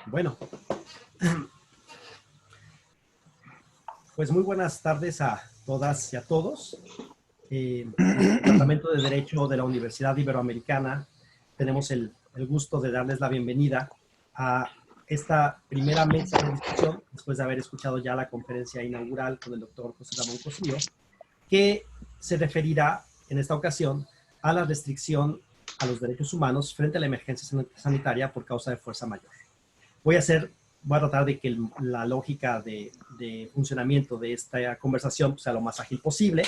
Bueno, pues muy buenas tardes a todas y a todos. En el Departamento de Derecho de la Universidad Iberoamericana tenemos el gusto de darles la bienvenida a esta primera mesa de discusión, después de haber escuchado ya la conferencia inaugural con el doctor José Ramón Cosío, que se referirá en esta ocasión a la restricción a los derechos humanos frente a la emergencia sanitaria por causa de fuerza mayor. Voy a tratar de que la lógica de funcionamiento de esta conversación sea lo más ágil posible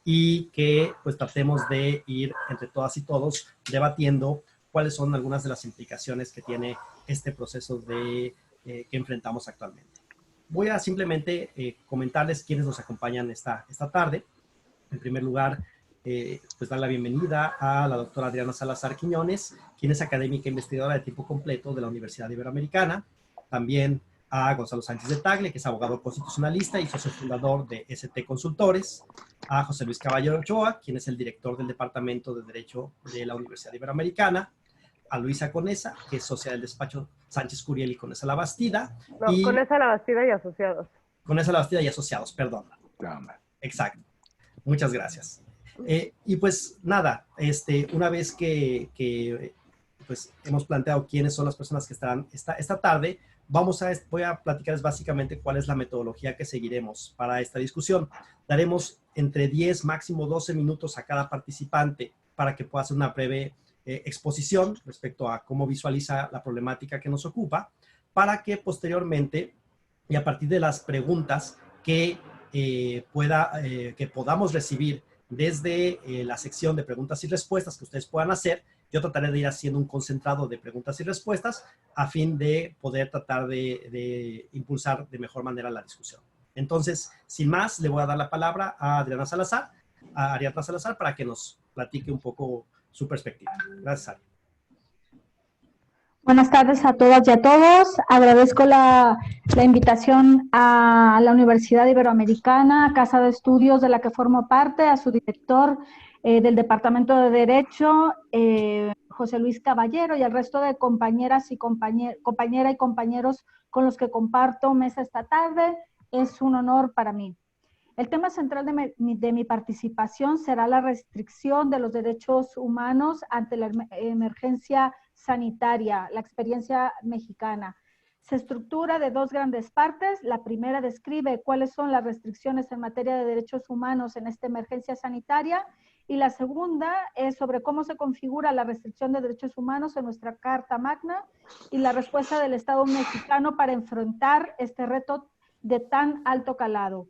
y que pues tratemos de ir entre todas y todos debatiendo cuáles son algunas de las implicaciones que tiene este proceso que enfrentamos actualmente. Voy a simplemente comentarles quiénes nos acompañan esta tarde. En primer lugar, pues dar la bienvenida a la doctora Adriana Salazar Quiñones, quien es académica e investigadora de tiempo completo de la Universidad Iberoamericana. También a Gonzalo Sánchez de Tagle, que es abogado constitucionalista y socio fundador de ST Consultores. A José Luis Caballero Ochoa, quien es el director del Departamento de Derecho de la Universidad Iberoamericana. A Luisa Conesa, que es socia del despacho Sánchez Curiel y Conesa La Bastida. No, Conesa La Bastida y Asociados. Conesa La Bastida y Asociados, perdón. Exacto. Muchas gracias. Y pues nada, una vez que pues hemos planteado quiénes son las personas que estarán esta tarde, voy a platicarles básicamente cuál es la metodología que seguiremos para esta discusión. Daremos entre 10, máximo 12 minutos a cada participante para que pueda hacer una breve exposición respecto a cómo visualiza la problemática que nos ocupa, para que posteriormente, y a partir de las preguntas que podamos recibir desde la sección de preguntas y respuestas que ustedes puedan hacer, yo trataré de ir haciendo un concentrado de preguntas y respuestas a fin de poder tratar de impulsar de mejor manera la discusión. Entonces, sin más, le voy a dar la palabra a Ariadna Salazar, para que nos platique un poco su perspectiva. Gracias, Ari. Buenas tardes a todas y a todos. Agradezco la invitación a la Universidad Iberoamericana, Casa de Estudios de la que formo parte, a su director del Departamento de Derecho, José Luis Caballero, y al resto de compañeras y compañeros con los que comparto mesa esta tarde. Es un honor para mí. El tema central de mi participación será la restricción de los derechos humanos ante la emergencia sanitaria, la experiencia mexicana. Se estructura de dos grandes partes. La primera describe cuáles son las restricciones en materia de derechos humanos en esta emergencia sanitaria, y la segunda es sobre cómo se configura la restricción de derechos humanos en nuestra Carta Magna y la respuesta del Estado mexicano para enfrentar este reto de tan alto calado.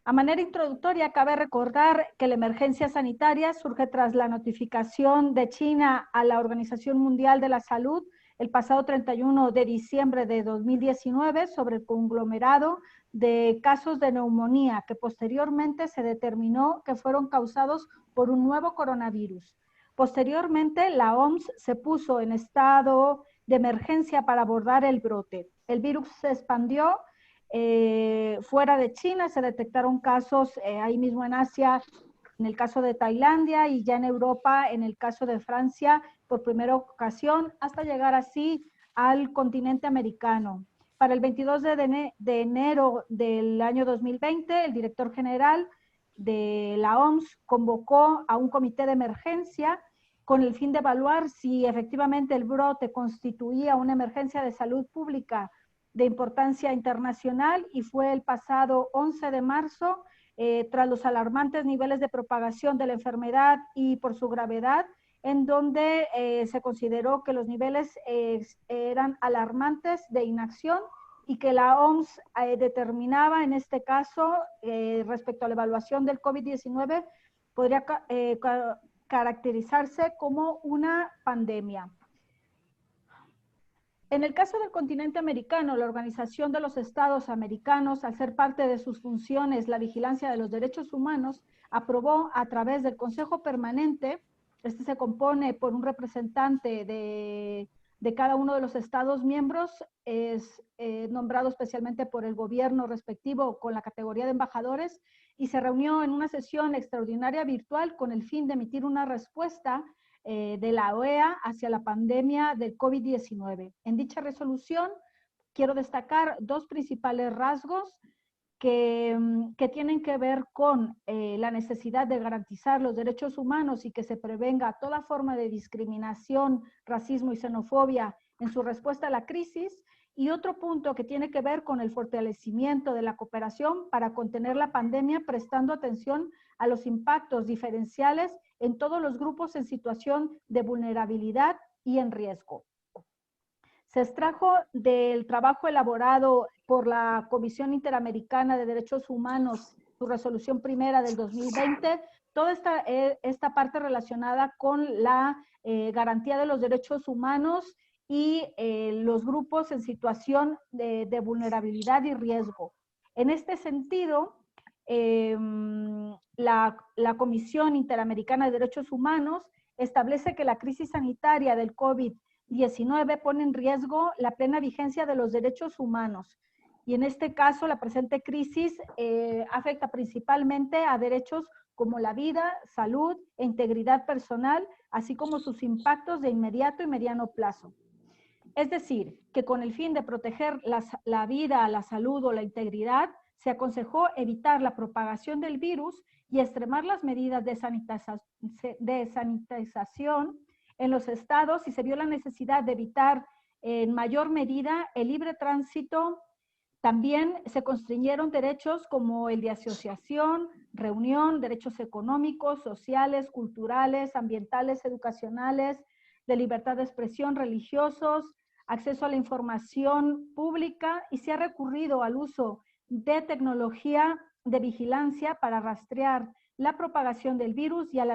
A manera introductoria, cabe recordar que la emergencia sanitaria surge tras la notificación de China a la Organización Mundial de la Salud el pasado 31 de diciembre de 2019 sobre el conglomerado de casos de neumonía que posteriormente se determinó que fueron causados por un nuevo coronavirus. Posteriormente, la OMS se puso en estado de emergencia para abordar el brote. El virus se expandió fuera de China, se detectaron casos ahí mismo en Asia, en el caso de Tailandia, y ya en Europa, en el caso de Francia, por primera ocasión, hasta llegar así al continente americano. Para el 22 de enero del año 2020, el director general de la OMS convocó a un comité de emergencia con el fin de evaluar si efectivamente el brote constituía una emergencia de salud pública de importancia internacional, y fue el pasado 11 de marzo, tras los alarmantes niveles de propagación de la enfermedad y por su gravedad, en donde se consideró que los niveles eran alarmantes de inacción y que la OMS determinaba en este caso, respecto a la evaluación del COVID-19, podría caracterizarse como una pandemia. En el caso del continente americano, la Organización de los Estados Americanos, al ser parte de sus funciones la vigilancia de los derechos humanos, aprobó a través del Consejo Permanente, este se compone por un representante de cada uno de los Estados miembros, es nombrado especialmente por el gobierno respectivo con la categoría de embajadores, y se reunió en una sesión extraordinaria virtual con el fin de emitir una respuesta de la OEA hacia la pandemia del COVID-19. En dicha resolución quiero destacar dos principales rasgos que tienen que ver con la necesidad de garantizar los derechos humanos y que se prevenga toda forma de discriminación, racismo y xenofobia en su respuesta a la crisis. Y otro punto que tiene que ver con el fortalecimiento de la cooperación para contener la pandemia, prestando atención a los impactos diferenciales en todos los grupos en situación de vulnerabilidad y en riesgo. Se extrajo del trabajo elaborado por la Comisión Interamericana de Derechos Humanos, su resolución primera del 2020, toda esta parte relacionada con la garantía de los derechos humanos y los grupos en situación de vulnerabilidad y riesgo. En este sentido, la Comisión Interamericana de Derechos Humanos establece que la crisis sanitaria del COVID-19 pone en riesgo la plena vigencia de los derechos humanos. Y en este caso, la presente crisis afecta principalmente a derechos como la vida, salud e integridad personal, así como sus impactos de inmediato y mediano plazo. Es decir, que con el fin de proteger la vida, la salud o la integridad, se aconsejó evitar la propagación del virus y extremar las medidas de sanitización en los estados, y se vio la necesidad de evitar en mayor medida el libre tránsito. También se constriñeron derechos como el de asociación, reunión, derechos económicos, sociales, culturales, ambientales, educacionales, de libertad de expresión, religiosos, acceso a la información pública, y se ha recurrido al uso de tecnología de vigilancia para rastrear la propagación del virus y el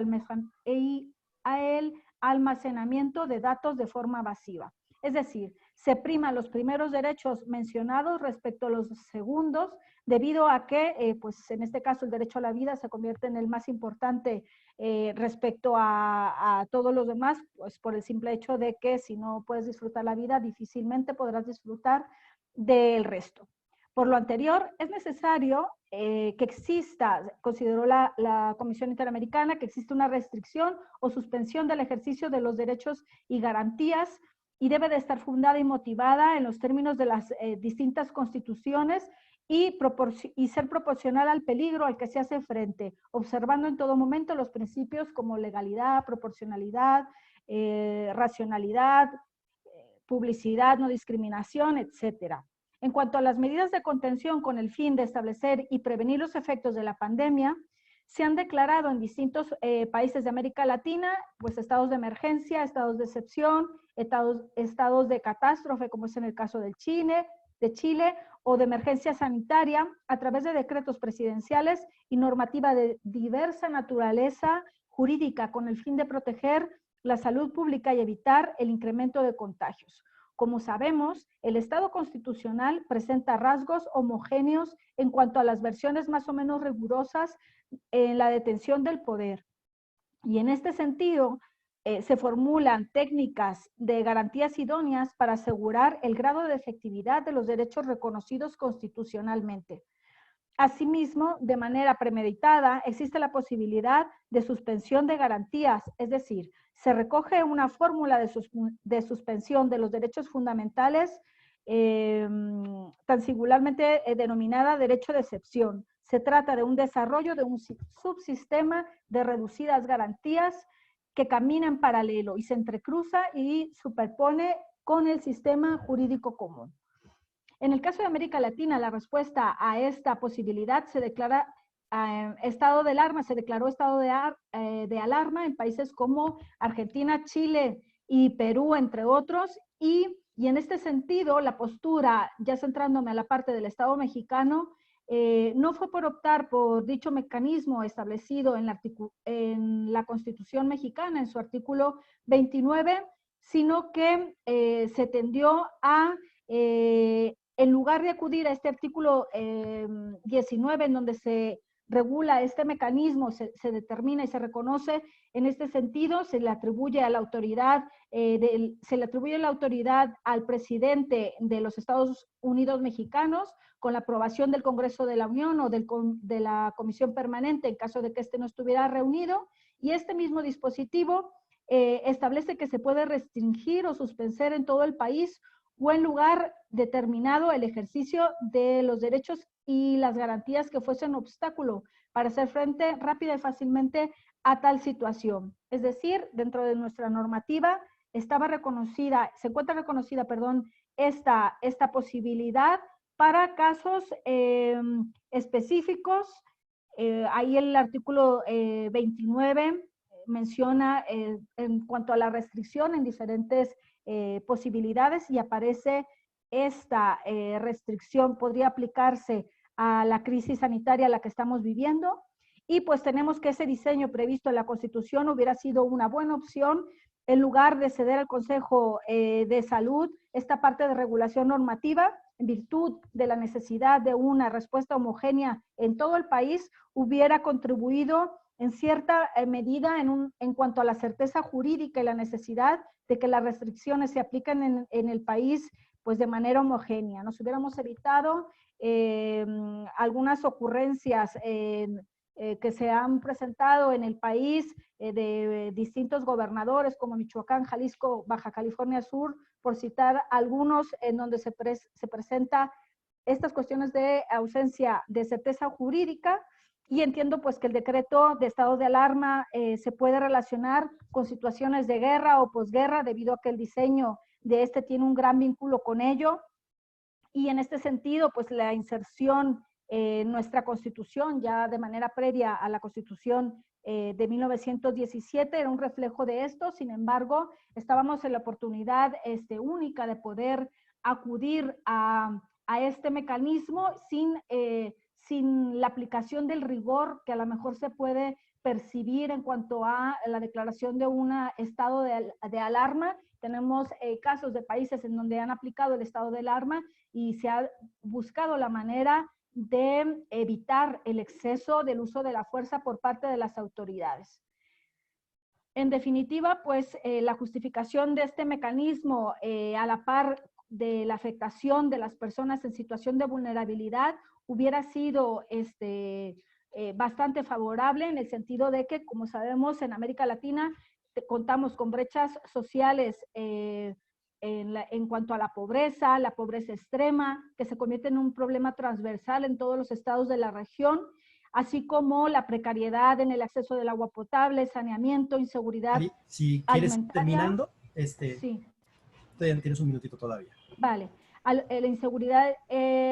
almacenamiento de datos de forma masiva. Es decir, se priman los primeros derechos mencionados respecto a los segundos, debido a que, pues en este caso, el derecho a la vida se convierte en el más importante respecto a todos los demás, pues por el simple hecho de que si no puedes disfrutar la vida, difícilmente podrás disfrutar del resto. Por lo anterior, es necesario que exista, consideró la Comisión Interamericana, que existe una restricción o suspensión del ejercicio de los derechos y garantías, y debe de estar fundada y motivada en los términos de las distintas constituciones y ser proporcional al peligro al que se hace frente, observando en todo momento los principios como legalidad, proporcionalidad, racionalidad, publicidad, no discriminación, etcétera. En cuanto a las medidas de contención con el fin de establecer y prevenir los efectos de la pandemia, se han declarado en distintos países de América Latina, pues estados de emergencia, estados de excepción, estados de catástrofe, como es en el caso de Chile, o de emergencia sanitaria, a través de decretos presidenciales y normativa de diversa naturaleza jurídica, con el fin de proteger la salud pública y evitar el incremento de contagios. Como sabemos, el Estado constitucional presenta rasgos homogéneos en cuanto a las versiones más o menos rigurosas en la detención del poder. Y en este sentido, se formulan técnicas de garantías idóneas para asegurar el grado de efectividad de los derechos reconocidos constitucionalmente. Asimismo, de manera premeditada, existe la posibilidad de suspensión de garantías, es decir, se recoge una fórmula de suspensión de los derechos fundamentales, tan singularmente denominada derecho de excepción. Se trata de un desarrollo de un subsistema de reducidas garantías que camina en paralelo y se entrecruza y superpone con el sistema jurídico común. En el caso de América Latina, la respuesta a esta posibilidad se declara estado de alarma, se declaró estado de alarma en países como Argentina, Chile y Perú, entre otros, y en este sentido, la postura, ya centrándome a la parte del Estado mexicano, no fue por optar por dicho mecanismo establecido en la Constitución mexicana, en su artículo 29, sino que se tendió a, en lugar de acudir a este artículo 19, en donde se regula este mecanismo, se determina y se reconoce en este sentido, se le atribuye a la autoridad, al presidente de los Estados Unidos mexicanos, con la aprobación del Congreso de la Unión o de la Comisión Permanente en caso de que éste no estuviera reunido, y este mismo dispositivo establece que se puede restringir o suspender en todo el país o en lugar determinado el ejercicio de los derechos y las garantías que fuesen obstáculo para hacer frente rápida y fácilmente a tal situación. Es decir, dentro de nuestra normativa se encuentra reconocida, esta posibilidad para casos específicos. Ahí el artículo 29 menciona en cuanto a la restricción en diferentes posibilidades, y aparece esta restricción podría aplicarse a la crisis sanitaria a la que estamos viviendo, y pues tenemos que ese diseño previsto en la Constitución hubiera sido una buena opción en lugar de ceder al Consejo de Salud esta parte de regulación normativa. En virtud de la necesidad de una respuesta homogénea en todo el país, hubiera contribuido en cierta medida en cuanto a la certeza jurídica y la necesidad de que las restricciones se apliquen en el país pues de manera homogénea. Nos hubiéramos evitado algunas ocurrencias que se han presentado en el país de distintos gobernadores como Michoacán, Jalisco, Baja California Sur, por citar algunos, en donde se presenta estas cuestiones de ausencia de certeza jurídica. Y entiendo pues que el decreto de estado de alarma se puede relacionar con situaciones de guerra o posguerra, debido a que el diseño de este tiene un gran vínculo con ello. Y en este sentido, pues la inserción en nuestra Constitución, ya de manera previa a la Constitución de 1917, era un reflejo de esto. Sin embargo, estábamos en la oportunidad única de poder acudir a este mecanismo sin la aplicación del rigor que a lo mejor se puede percibir en cuanto a la declaración de un estado de alarma. Tenemos casos de países en donde han aplicado el estado de alarma y se ha buscado la manera de evitar el exceso del uso de la fuerza por parte de las autoridades. En definitiva, pues la justificación de este mecanismo a la par de la afectación de las personas en situación de vulnerabilidad hubiera sido bastante favorable, en el sentido de que, como sabemos, en América Latina contamos con brechas sociales en cuanto a la pobreza extrema, que se convierte en un problema transversal en todos los estados de la región, así como la precariedad en el acceso del agua potable, saneamiento, inseguridad Ari, si quieres alimentaria. terminando, Sí. tienes un minutito todavía. Vale. La inseguridad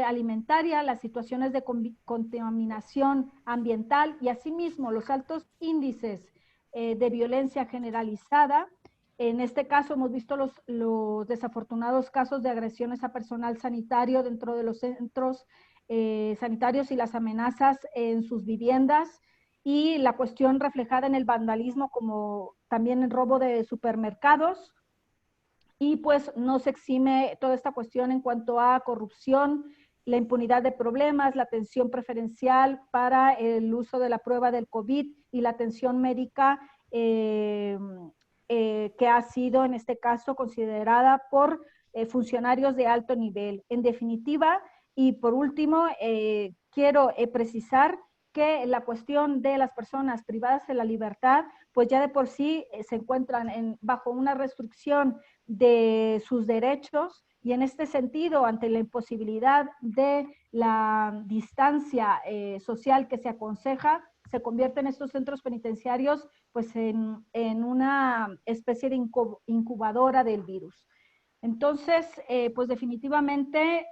alimentaria, las situaciones de contaminación ambiental y asimismo los altos índices de violencia generalizada. En este caso hemos visto los desafortunados casos de agresiones a personal sanitario dentro de los centros sanitarios y las amenazas en sus viviendas, y la cuestión reflejada en el vandalismo, como también el robo de supermercados. Y pues no se exime toda esta cuestión en cuanto a corrupción, la impunidad de problemas, la atención preferencial para el uso de la prueba del COVID y la atención médica que ha sido en este caso considerada por funcionarios de alto nivel. En definitiva, y por último, quiero precisar que la cuestión de las personas privadas de la libertad, pues ya de por sí se encuentran bajo una restricción de sus derechos, y en este sentido, ante la imposibilidad de la distancia social que se aconseja, se convierten estos centros penitenciarios pues en una especie de incubadora del virus. Entonces, pues definitivamente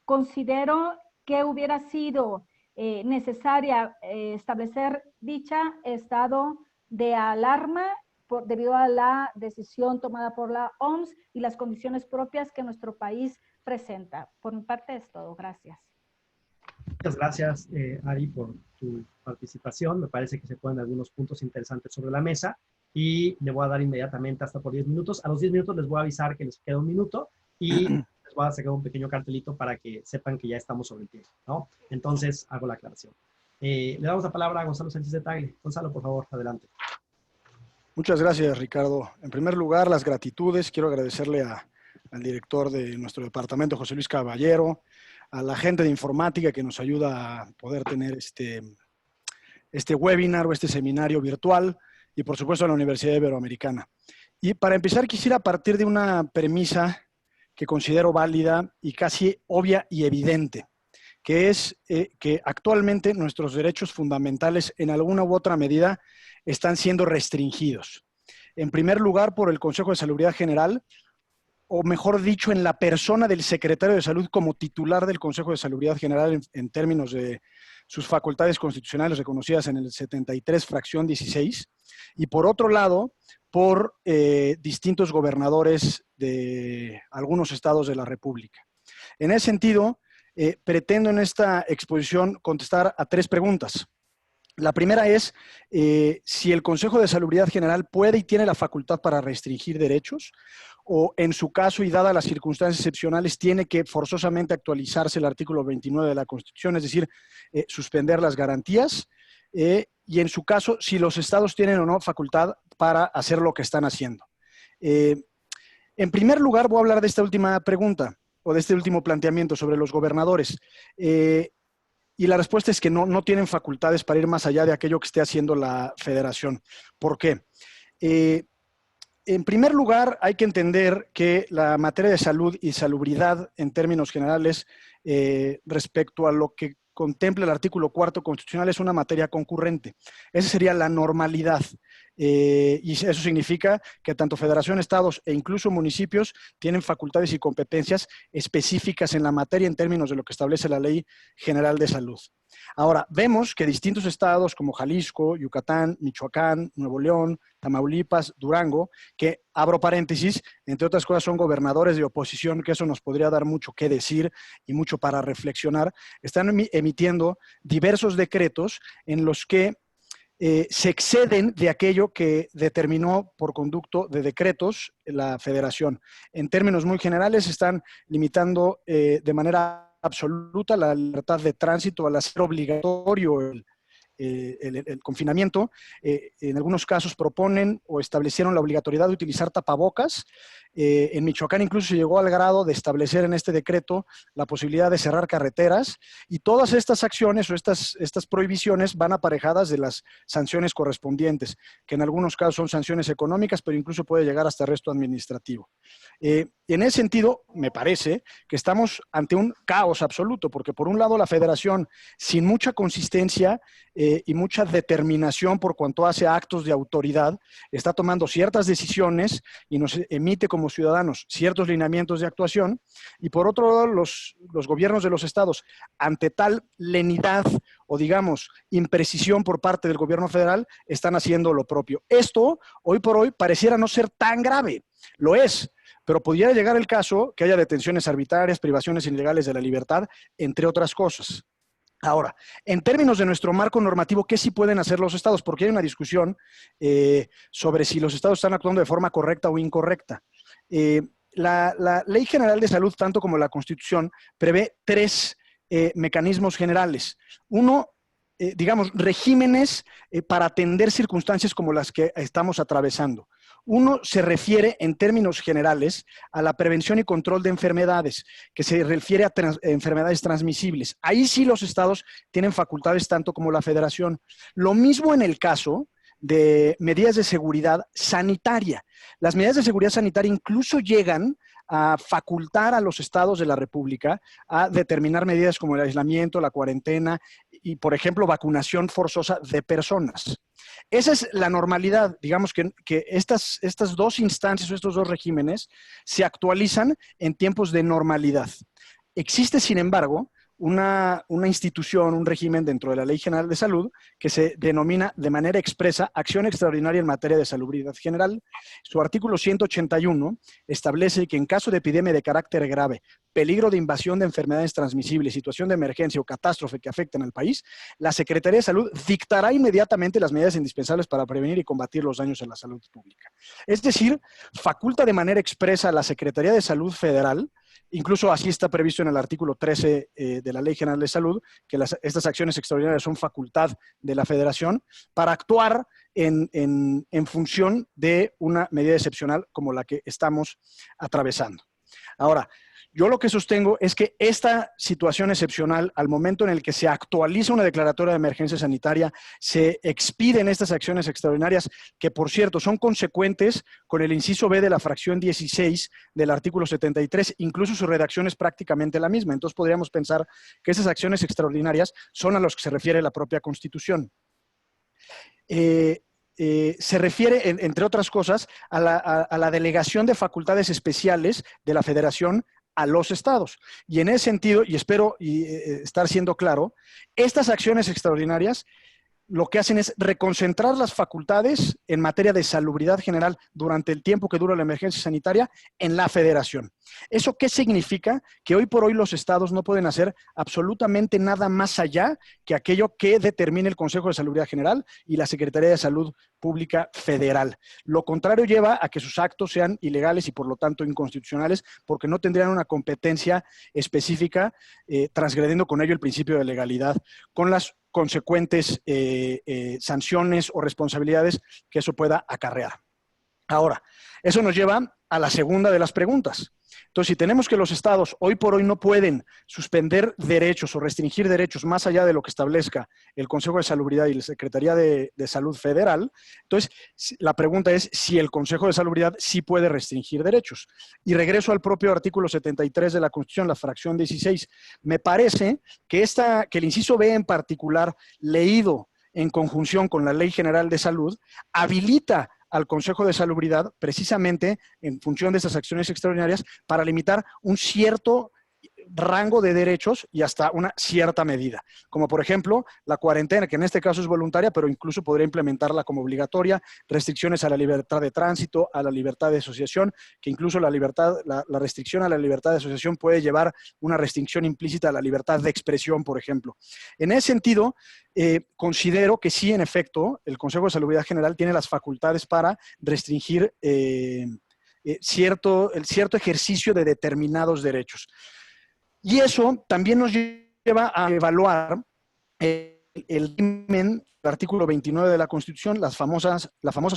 considero que hubiera sido necesaria establecer dicha estado de alarma debido a la decisión tomada por la OMS y las condiciones propias que nuestro país presenta. Por mi parte es todo. Gracias. Muchas gracias, Ari, por tu participación. Me parece que se ponen algunos puntos interesantes sobre la mesa y le voy a dar inmediatamente hasta por 10 minutos. A los 10 minutos les voy a avisar que les queda un minuto y les voy a sacar un pequeño cartelito para que sepan que ya estamos sobre el tiempo, ¿no? Entonces, hago la aclaración. Le damos la palabra a Gonzalo Sánchez de Tagle. Gonzalo, por favor, adelante. Muchas gracias, Ricardo. En primer lugar, las gratitudes. Quiero agradecerle al director de nuestro departamento, José Luis Caballero, a la gente de informática que nos ayuda a poder tener este webinar o este seminario virtual, y por supuesto a la Universidad Iberoamericana. Y para empezar, quisiera partir de una premisa que considero válida y casi obvia y evidente, que es que actualmente nuestros derechos fundamentales en alguna u otra medida están siendo restringidos. En primer lugar, por el Consejo de Salubridad General, o mejor dicho, en la persona del secretario de Salud como titular del Consejo de Salubridad General en términos de sus facultades constitucionales reconocidas en el 73, fracción 16, y por otro lado, por distintos gobernadores de algunos estados de la República. En ese sentido, pretendo en esta exposición contestar a 3 preguntas. La primera es si el Consejo de Salubridad General puede y tiene la facultad para restringir derechos, o en su caso y dadas las circunstancias excepcionales tiene que forzosamente actualizarse el artículo 29 de la Constitución, es decir, suspender las garantías, y en su caso si los estados tienen o no facultad para hacer lo que están haciendo. En primer lugar voy a hablar de esta última pregunta o de este último planteamiento sobre los gobernadores. Y la respuesta es que no tienen facultades para ir más allá de aquello que esté haciendo la federación. ¿Por qué? En primer lugar, hay que entender que la materia de salud y salubridad en términos generales respecto a lo que contempla el artículo 4 constitucional es una materia concurrente. Esa sería la normalidad. Y eso significa que tanto federación, estados e incluso municipios tienen facultades y competencias específicas en la materia en términos de lo que establece la Ley General de Salud. Ahora, vemos que distintos estados como Jalisco, Yucatán, Michoacán, Nuevo León, Tamaulipas, Durango, que, abro paréntesis, entre otras cosas son gobernadores de oposición, que eso nos podría dar mucho que decir y mucho para reflexionar, están emitiendo diversos decretos en los que se exceden de aquello que determinó por conducto de decretos la federación. En términos muy generales, están limitando de manera absoluta la libertad de tránsito al hacer obligatorio el confinamiento. En algunos casos proponen o establecieron la obligatoriedad de utilizar tapabocas. En Michoacán incluso se llegó al grado de establecer en este decreto la posibilidad de cerrar carreteras, y todas estas acciones o estas prohibiciones van aparejadas de las sanciones correspondientes, que en algunos casos son sanciones económicas, pero incluso puede llegar hasta arresto administrativo. En ese sentido, me parece que estamos ante un caos absoluto, porque por un lado la federación, sin mucha consistencia y mucha determinación por cuanto hace actos de autoridad, está tomando ciertas decisiones y nos emite como ciudadanos ciertos lineamientos de actuación, y por otro lado los gobiernos de los estados, ante tal lenidad o digamos imprecisión por parte del gobierno federal, están haciendo lo propio. Esto, hoy por hoy, pareciera no ser tan grave. Lo es, pero pudiera llegar el caso que haya detenciones arbitrarias, privaciones ilegales de la libertad, entre otras cosas. Ahora, en términos de nuestro marco normativo, ¿qué sí pueden hacer los estados? Porque hay una discusión sobre si los estados están actuando de forma correcta o incorrecta. La Ley General de Salud, tanto como la Constitución, prevé 3 mecanismos generales. Uno, digamos, regímenes para atender circunstancias como las que estamos atravesando. Uno se refiere en términos generales a la prevención y control de enfermedades, que se refiere a enfermedades transmisibles. Ahí sí los estados tienen facultades tanto como la federación. Lo mismo en el caso de medidas de seguridad sanitaria. Las medidas de seguridad sanitaria incluso llegan a facultar a los estados de la República a determinar medidas como el aislamiento, la cuarentena y, por ejemplo, vacunación forzosa de personas. Esa es la normalidad. Digamos que estas 2 instancias o estos 2 regímenes se actualizan en tiempos de normalidad. Existe, sin embargo, una institución, un régimen dentro de la Ley General de Salud que se denomina de manera expresa Acción Extraordinaria en Materia de Salubridad General. Su artículo 181 establece que en caso de epidemia de carácter grave, peligro de invasión de enfermedades transmisibles, situación de emergencia o catástrofe que afecten al país, la Secretaría de Salud dictará inmediatamente las medidas indispensables para prevenir y combatir los daños a la salud pública. Es decir, faculta de manera expresa a la Secretaría de Salud Federal, incluso así está previsto en el artículo 13 de la Ley General de Salud, que estas acciones extraordinarias son facultad de la Federación para actuar en función de una medida excepcional como la que estamos atravesando. Ahora, Yo lo que sostengo es que esta situación excepcional, al momento en el que se actualiza una declaratoria de emergencia sanitaria, se expiden estas acciones extraordinarias, que por cierto son consecuentes con el inciso B de la fracción 16 del artículo 73, incluso su redacción es prácticamente la misma. Entonces podríamos pensar que esas acciones extraordinarias son a las que se refiere la propia Constitución. Se refiere, entre otras cosas, a la delegación de facultades especiales de la Federación a los estados. Y en ese sentido, y espero estar siendo claro, estas acciones extraordinarias lo que hacen es reconcentrar las facultades en materia de salubridad general durante el tiempo que dura la emergencia sanitaria en la Federación. ¿Eso qué significa? Que hoy por hoy los estados no pueden hacer absolutamente nada más allá que aquello que determine el Consejo de Salubridad General y la Secretaría de Salud Pública Federal. Lo contrario lleva a que sus actos sean ilegales y por lo tanto inconstitucionales, porque no tendrían una competencia específica, transgrediendo con ello el principio de legalidad, con las consecuentes sanciones o responsabilidades que eso pueda acarrear. Ahora, eso nos lleva a la segunda de las preguntas. Entonces, si tenemos que los estados hoy por hoy no pueden suspender derechos o restringir derechos más allá de lo que establezca el Consejo de Salubridad y la Secretaría de Salud Federal, entonces la pregunta es si el Consejo de Salubridad sí puede restringir derechos. Y regreso al propio artículo 73 de la Constitución, la fracción 16. Me parece que el inciso B en particular, leído en conjunción con la Ley General de Salud, habilita al Consejo de Salubridad precisamente en función de estas acciones extraordinarias para limitar un cierto rango de derechos y hasta una cierta medida, como por ejemplo la cuarentena, que en este caso es voluntaria, pero incluso podría implementarla como obligatoria, restricciones a la libertad de tránsito, a la libertad de asociación, que incluso la restricción a la libertad de asociación puede llevar una restricción implícita a la libertad de expresión, por ejemplo. En ese sentido, considero que sí, en efecto, el Consejo de Salubridad General tiene las facultades para restringir cierto ejercicio de determinados derechos. Y eso también nos lleva a evaluar el artículo 29 de la Constitución, la famosa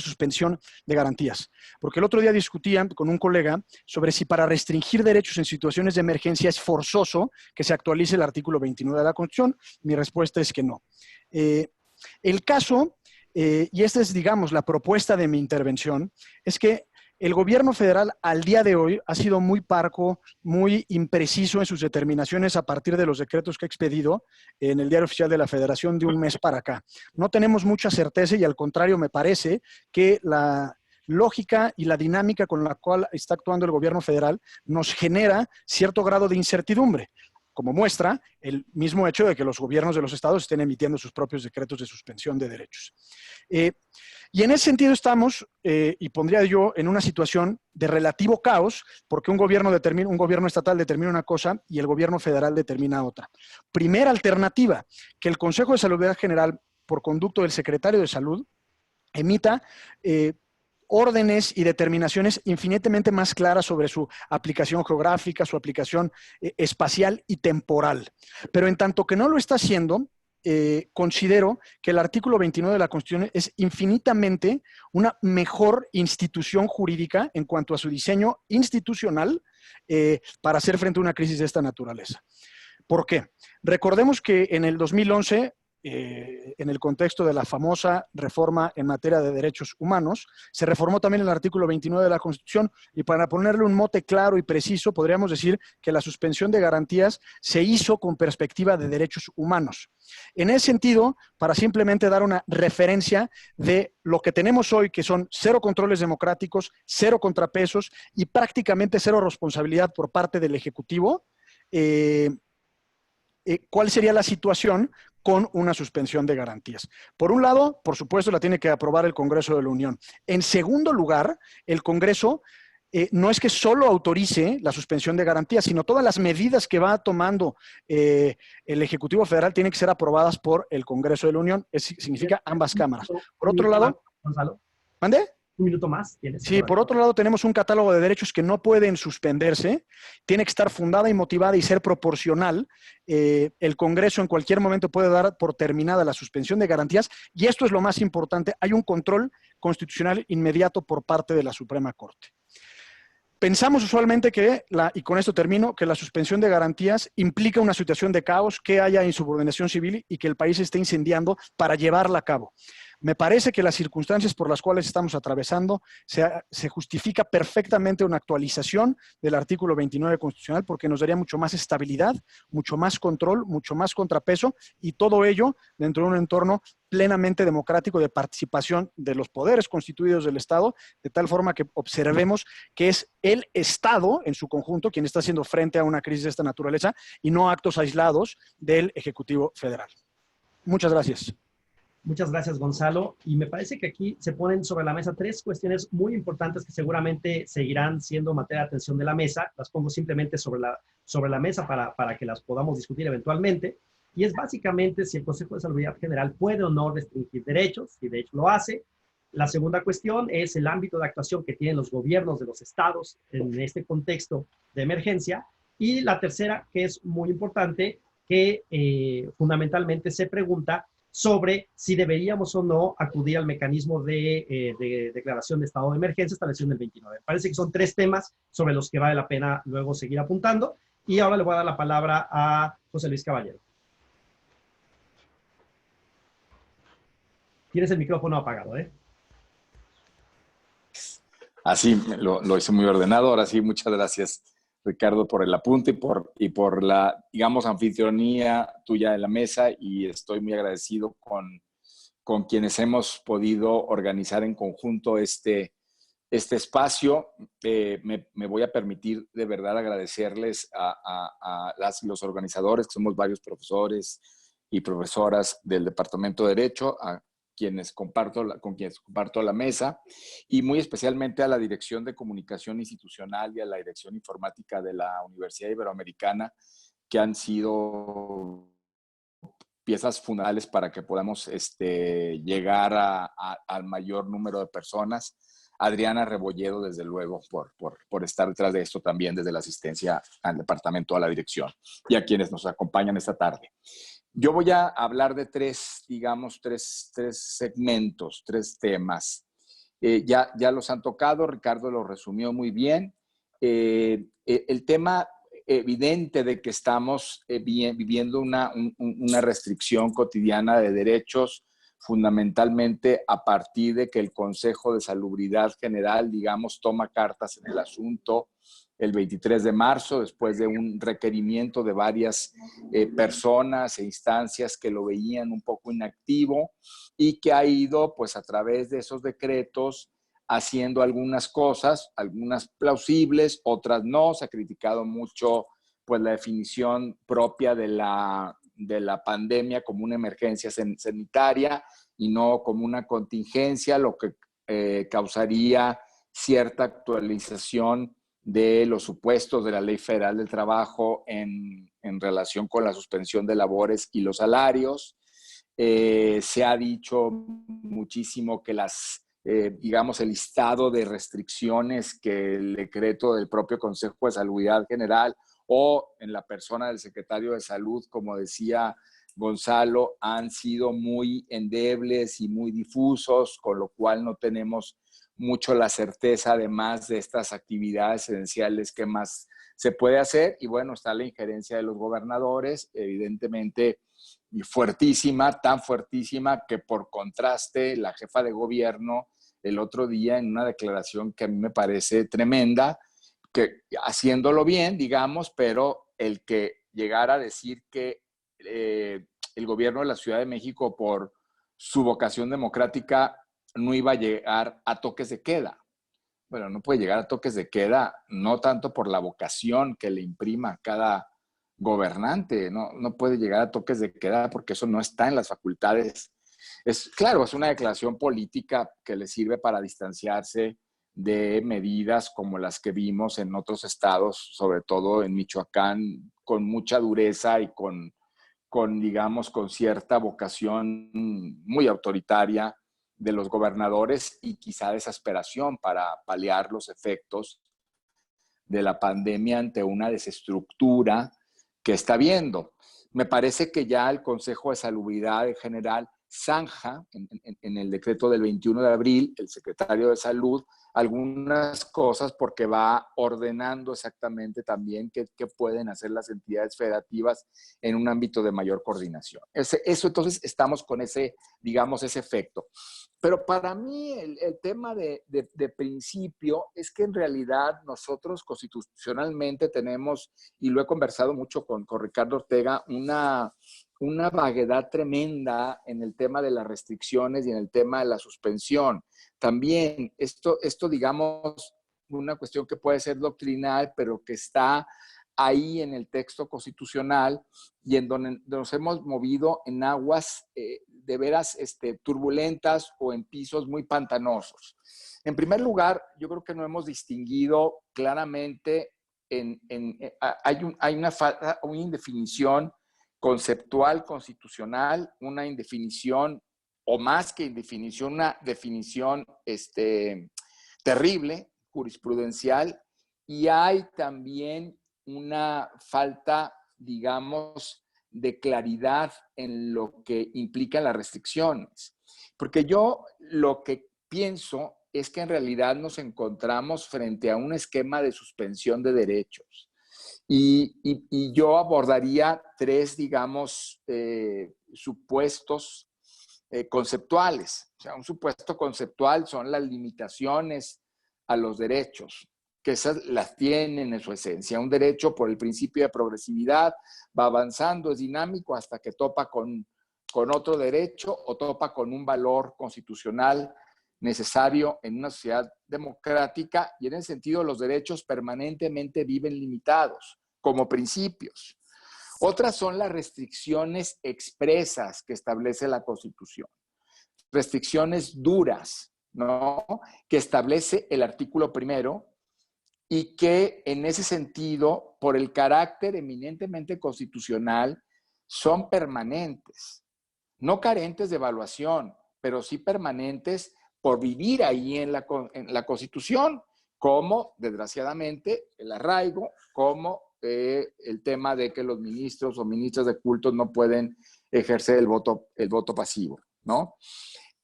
suspensión de garantías. Porque el otro día discutía con un colega sobre si para restringir derechos en situaciones de emergencia es forzoso que se actualice el artículo 29 de la Constitución. Mi respuesta es que no. El caso, y esta es, digamos, la propuesta de mi intervención, es que el gobierno federal al día de hoy ha sido muy parco, muy impreciso en sus determinaciones a partir de los decretos que ha expedido en el Diario Oficial de la Federación de un mes para acá. No tenemos mucha certeza y al contrario me parece que la lógica y la dinámica con la cual está actuando el gobierno federal nos genera cierto grado de incertidumbre, como muestra el mismo hecho de que los gobiernos de los estados estén emitiendo sus propios decretos de suspensión de derechos. Y en ese sentido estamos, y pondría yo, en una situación de relativo caos, porque un gobierno estatal determina una cosa y el gobierno federal determina otra. Primera alternativa, que el Consejo de Salubridad General, por conducto del secretario de Salud, emita órdenes y determinaciones infinitamente más claras sobre su aplicación geográfica, su aplicación espacial y temporal. Pero en tanto que no lo está haciendo, considero que el artículo 29 de la Constitución es infinitamente una mejor institución jurídica en cuanto a su diseño institucional para hacer frente a una crisis de esta naturaleza. ¿Por qué? Recordemos que en el 2011, en el contexto de la famosa reforma en materia de derechos humanos, se reformó también el artículo 29 de la Constitución y para ponerle un mote claro y preciso, podríamos decir que la suspensión de garantías se hizo con perspectiva de derechos humanos. En ese sentido, para simplemente dar una referencia de lo que tenemos hoy, que son 0 controles democráticos, 0 contrapesos y prácticamente 0 responsabilidad por parte del Ejecutivo, ¿cuál sería la situación con una suspensión de garantías? Por un lado, por supuesto, la tiene que aprobar el Congreso de la Unión. En segundo lugar, el Congreso no es que solo autorice la suspensión de garantías, sino todas las medidas que va tomando el Ejecutivo Federal tienen que ser aprobadas por el Congreso de la Unión. Significa ambas cámaras. Por otro lado, Gonzalo, ¿mande? un minuto más tienes. Sí, por otro lado tenemos un catálogo de derechos que no pueden suspenderse, tiene que estar fundada y motivada y ser proporcional. El Congreso en cualquier momento puede dar por terminada la suspensión de garantías y esto es lo más importante, hay un control constitucional inmediato por parte de la Suprema Corte. Pensamos usualmente que, y con esto termino, que la suspensión de garantías implica una situación de caos, que haya insubordinación civil y que el país esté incendiando para llevarla a cabo. Me parece que las circunstancias por las cuales estamos atravesando se justifica perfectamente una actualización del artículo 29 constitucional, porque nos daría mucho más estabilidad, mucho más control, mucho más contrapeso, y todo ello dentro de un entorno plenamente democrático de participación de los poderes constituidos del Estado, de tal forma que observemos que es el Estado en su conjunto quien está haciendo frente a una crisis de esta naturaleza y no actos aislados del Ejecutivo Federal. Muchas gracias. Muchas gracias, Gonzalo. Y me parece que aquí se ponen sobre la mesa tres cuestiones muy importantes que seguramente seguirán siendo materia de atención de la mesa. Las pongo simplemente sobre la mesa para que las podamos discutir eventualmente. Y es básicamente si el Consejo de Salubridad General puede o no restringir derechos, y de hecho lo hace. La segunda cuestión es el ámbito de actuación que tienen los gobiernos de los estados en este contexto de emergencia. Y la tercera, que es muy importante, que fundamentalmente se pregunta sobre si deberíamos o no acudir al mecanismo de declaración de estado de emergencia establecido en el 29. Parece que son tres temas sobre los que vale la pena luego seguir apuntando. Y ahora le voy a dar la palabra a José Luis Caballero. Tienes el micrófono apagado, ¿eh? Así, lo hice muy ordenado. Ahora sí, muchas gracias, Ricardo, por el apunte y por la, digamos, anfitrionía tuya de la mesa, y estoy muy agradecido con quienes hemos podido organizar en conjunto este espacio. Me voy a permitir de verdad agradecerles a los organizadores, que somos varios profesores y profesoras del Departamento de Derecho, con quienes comparto la mesa, y muy especialmente a la Dirección de Comunicación Institucional y a la Dirección Informática de la Universidad Iberoamericana, que han sido piezas fundamentales para que podamos llegar al mayor número de personas. Adriana Rebolledo, desde luego, por estar detrás de esto también, desde la asistencia al departamento, a la dirección, y a quienes nos acompañan esta tarde. Yo voy a hablar de tres segmentos, tres temas. Ya los han tocado, Ricardo lo resumió muy bien. El tema evidente de que estamos viviendo una restricción cotidiana de derechos, fundamentalmente a partir de que el Consejo de Salubridad General, digamos, toma cartas en el asunto el 23 de marzo, después de un requerimiento de varias personas e instancias que lo veían un poco inactivo, y que ha ido, pues, a través de esos decretos, haciendo algunas cosas, algunas plausibles, otras no. Se ha criticado mucho, pues, la definición propia de la pandemia como una emergencia sanitaria y no como una contingencia, lo que causaría cierta actualización de los supuestos de la Ley Federal del Trabajo en relación con la suspensión de labores y los salarios. Se ha dicho muchísimo que digamos, el listado de restricciones que el decreto del propio Consejo de Salubridad General o en la persona del secretario de Salud, como decía Gonzalo, han sido muy endebles y muy difusos, con lo cual no tenemos mucho la certeza, además de estas actividades esenciales, que más se puede hacer. Y bueno, está la injerencia de los gobernadores, evidentemente fuertísima, tan fuertísima que, por contraste, la jefa de gobierno el otro día, en una declaración que a mí me parece tremenda, que haciéndolo bien, digamos, pero el que llegara a decir que el gobierno de la Ciudad de México, por su vocación democrática, no iba a llegar a toques de queda. Bueno, no puede llegar a toques de queda, no tanto por la vocación que le imprima cada gobernante, no puede llegar a toques de queda porque eso no está en las facultades. Claro, es una declaración política que le sirve para distanciarse de medidas como las que vimos en otros estados, sobre todo en Michoacán, con mucha dureza y digamos, con cierta vocación muy autoritaria de los gobernadores, y quizá desesperación para paliar los efectos de la pandemia ante una desestructura que está viendo. Me parece que ya el Consejo de Salubridad en general zanja en el decreto del 21 de abril, el secretario de Salud algunas cosas porque va ordenando exactamente también qué pueden hacer las entidades federativas en un ámbito de mayor coordinación. Eso entonces estamos con ese, digamos, ese efecto. Pero para mí el tema de principio es que en realidad nosotros constitucionalmente tenemos, y lo he conversado mucho con Ricardo Ortega, una vaguedad tremenda en el tema de las restricciones y en el tema de la suspensión. También esto digamos, una cuestión que puede ser doctrinal, pero que está ahí en el texto constitucional y en donde nos hemos movido en aguas de veras turbulentas o en pisos muy pantanosos. En primer lugar, yo creo que no hemos distinguido claramente, hay una indefinición conceptual constitucional, una indefinición, o más que indefinición, una definición terrible, jurisprudencial, y hay también una falta, digamos, de claridad en lo que implican las restricciones. Porque yo lo que pienso es que en realidad nos encontramos frente a un esquema de suspensión de derechos. Y yo abordaría tres, digamos, supuestos conceptuales. O sea, un supuesto conceptual son las limitaciones a los derechos, que esas las tienen en su esencia. Un derecho, por el principio de progresividad, va avanzando, es dinámico hasta que topa con otro derecho o topa con un valor constitucional necesario en una sociedad democrática, y en ese sentido los derechos permanentemente viven limitados como principios. Otras son las restricciones expresas que establece la Constitución. Restricciones duras, ¿no?, que establece el artículo 1 y que en ese sentido, por el carácter eminentemente constitucional, son permanentes, no carentes de evaluación, pero sí permanentes por vivir ahí en la Constitución, como, desgraciadamente, el arraigo, como el tema de que los ministros o ministras de cultos no pueden ejercer el voto pasivo, ¿no?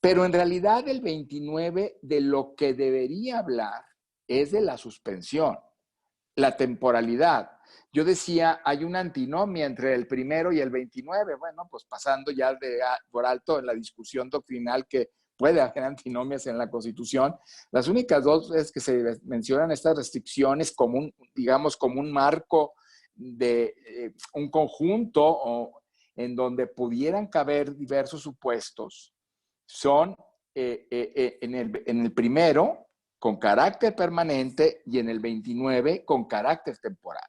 Pero en realidad el 29 de lo que debería hablar es de la suspensión, la temporalidad. Yo decía, hay una antinomia entre el 1 y el 29, bueno, pues pasando ya por alto en la discusión doctrinal que puede haber antinomias en la Constitución. Las únicas dos es que se mencionan estas restricciones como digamos, como un marco de un conjunto en donde pudieran caber diversos supuestos, son en el 1 con carácter permanente y en el 29 con carácter temporal.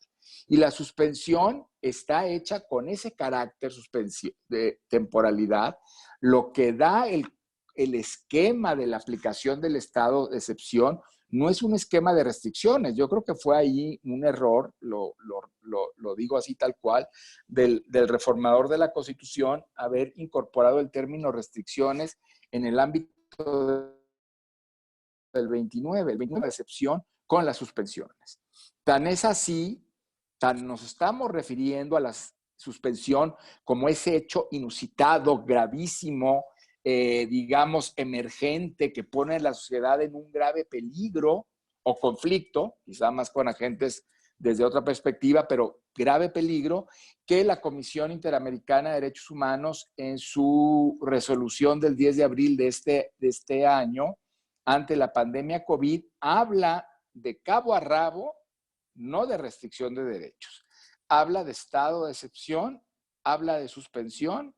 Y la suspensión está hecha con ese carácter de temporalidad, lo que da el esquema de la aplicación del estado de excepción no es un esquema de restricciones. Yo creo que fue ahí un error, lo digo así tal cual, del reformador de la Constitución, haber incorporado el término restricciones en el ámbito del 29, el 29 de excepción con las suspensiones. Tan es así, tan nos estamos refiriendo a la suspensión como ese hecho inusitado, gravísimo, digamos, emergente, que pone a la sociedad en un grave peligro o conflicto, quizá más con agentes desde otra perspectiva, pero grave peligro, que la Comisión Interamericana de Derechos Humanos en su resolución del 10 de abril de este año, ante la pandemia COVID, habla de cabo a rabo, no de restricción de derechos. Habla de estado de excepción, habla de suspensión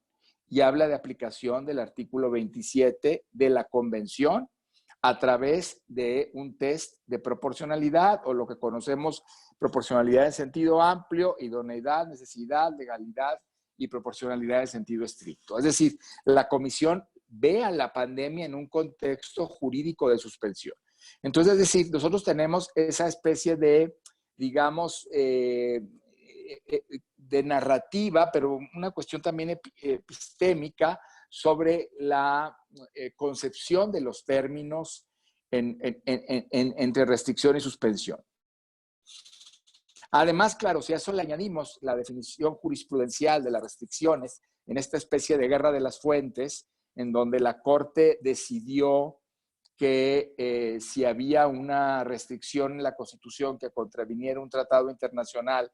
y habla de aplicación del artículo 27 de la Convención a través de un test de proporcionalidad, o lo que conocemos proporcionalidad en sentido amplio, idoneidad, necesidad, legalidad y proporcionalidad en sentido estricto. Es decir, la Comisión ve a la pandemia en un contexto jurídico de suspensión. Entonces, es decir, nosotros tenemos esa especie de, digamos, de narrativa, pero una cuestión también epistémica sobre la concepción de los términos entre restricción y suspensión. Además, claro, si a eso le añadimos la definición jurisprudencial de las restricciones en esta especie de guerra de las fuentes, en donde la Corte decidió que si había una restricción en la Constitución que contraviniera un tratado internacional,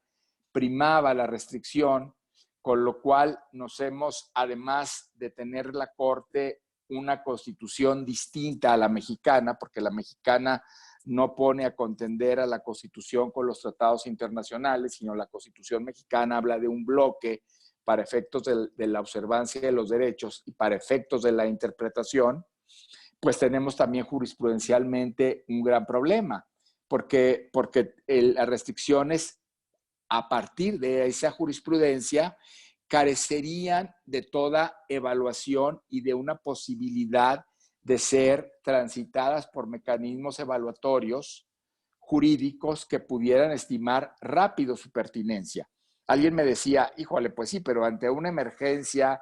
primaba la restricción, con lo cual nos hemos, además de tener la Corte una constitución distinta a la mexicana, porque la mexicana no pone a contender a la Constitución con los tratados internacionales, sino la Constitución mexicana habla de un bloque para efectos de la observancia de los derechos y para efectos de la interpretación, pues tenemos también jurisprudencialmente un gran problema, porque las restricciones a partir de esa jurisprudencia carecerían de toda evaluación y de una posibilidad de ser transitadas por mecanismos evaluatorios jurídicos que pudieran estimar rápido su pertinencia. Alguien me decía, híjole, pues sí, pero ante una emergencia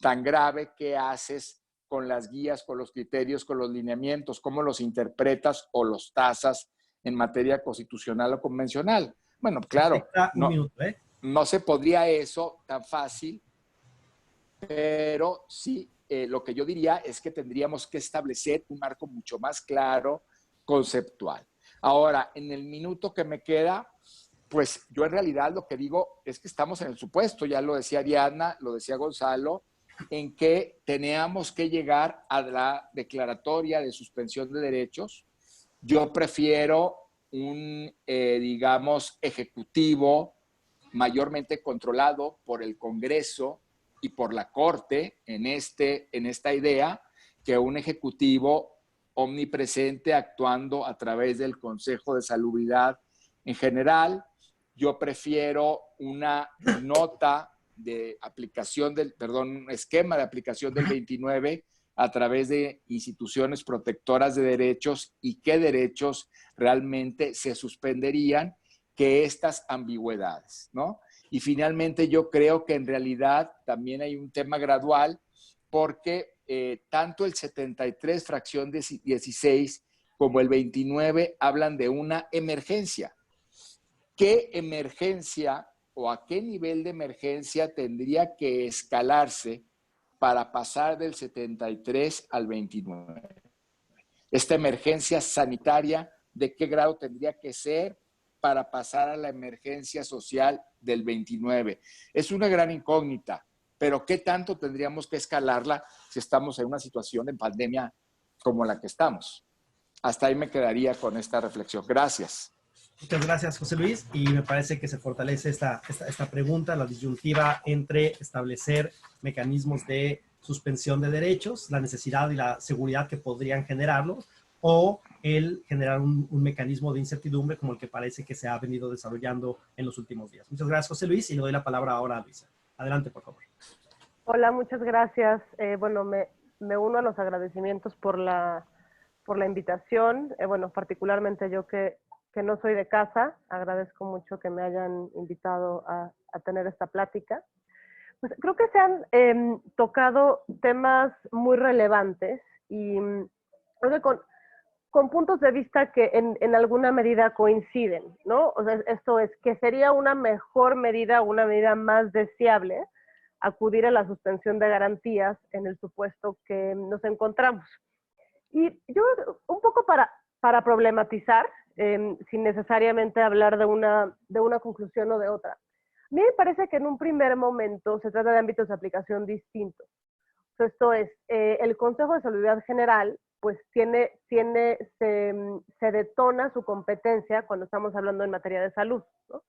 tan grave, ¿qué haces con las guías, con los criterios, con los lineamientos? ¿Cómo los interpretas o los tasas en materia constitucional o convencional? Bueno, claro, no se podría eso tan fácil, pero sí, lo que yo diría es que tendríamos que establecer un marco mucho más claro, conceptual. Ahora, en el minuto que me queda, pues yo en realidad lo que digo es que estamos en el supuesto, ya lo decía Diana, lo decía Gonzalo, en que teníamos que llegar a la declaratoria de suspensión de derechos. Yo prefiero un, digamos, ejecutivo mayormente controlado por el Congreso y por la Corte en esta idea, que un ejecutivo omnipresente actuando a través del Consejo de Salubridad en general. Yo prefiero una nota de aplicación un esquema de aplicación del 29 a través de instituciones protectoras de derechos y qué derechos realmente se suspenderían, que estas ambigüedades, ¿no? Y finalmente yo creo que en realidad también hay un tema gradual, porque tanto el 73 fracción 16 como el 29 hablan de una emergencia. ¿Qué emergencia o a qué nivel de emergencia tendría que escalarse para pasar del 73 al 29? Esta emergencia sanitaria, ¿de qué grado tendría que ser para pasar a la emergencia social del 29? Es una gran incógnita, pero ¿qué tanto tendríamos que escalarla si estamos en una situación de pandemia como la que estamos? Hasta ahí me quedaría con esta reflexión. Gracias. Muchas gracias, José Luis. Y me parece que se fortalece esta pregunta, la disyuntiva entre establecer mecanismos de suspensión de derechos, la necesidad y la seguridad que podrían generarlo, o el generar un mecanismo de incertidumbre como el que parece que se ha venido desarrollando en los últimos días. Muchas gracias, José Luis, y le doy la palabra ahora a Luisa. Adelante, por favor. Hola, muchas gracias. Bueno, me uno a los agradecimientos por la invitación. Bueno, particularmente yo que no soy de casa, agradezco mucho que me hayan invitado a tener esta plática. Pues creo que se han tocado temas muy relevantes y creo que con puntos de vista que en alguna medida coinciden, ¿no? O sea, esto es que sería una mejor medida, una medida más deseable acudir a la suspensión de garantías en el supuesto que nos encontramos. Y yo, un poco para problematizar, sin necesariamente hablar de una conclusión o de otra, a mí me parece que en un primer momento se trata de ámbitos de aplicación distintos. Esto es, el Consejo de Salubridad General pues se detona su competencia cuando estamos hablando en materia de salud, ¿no?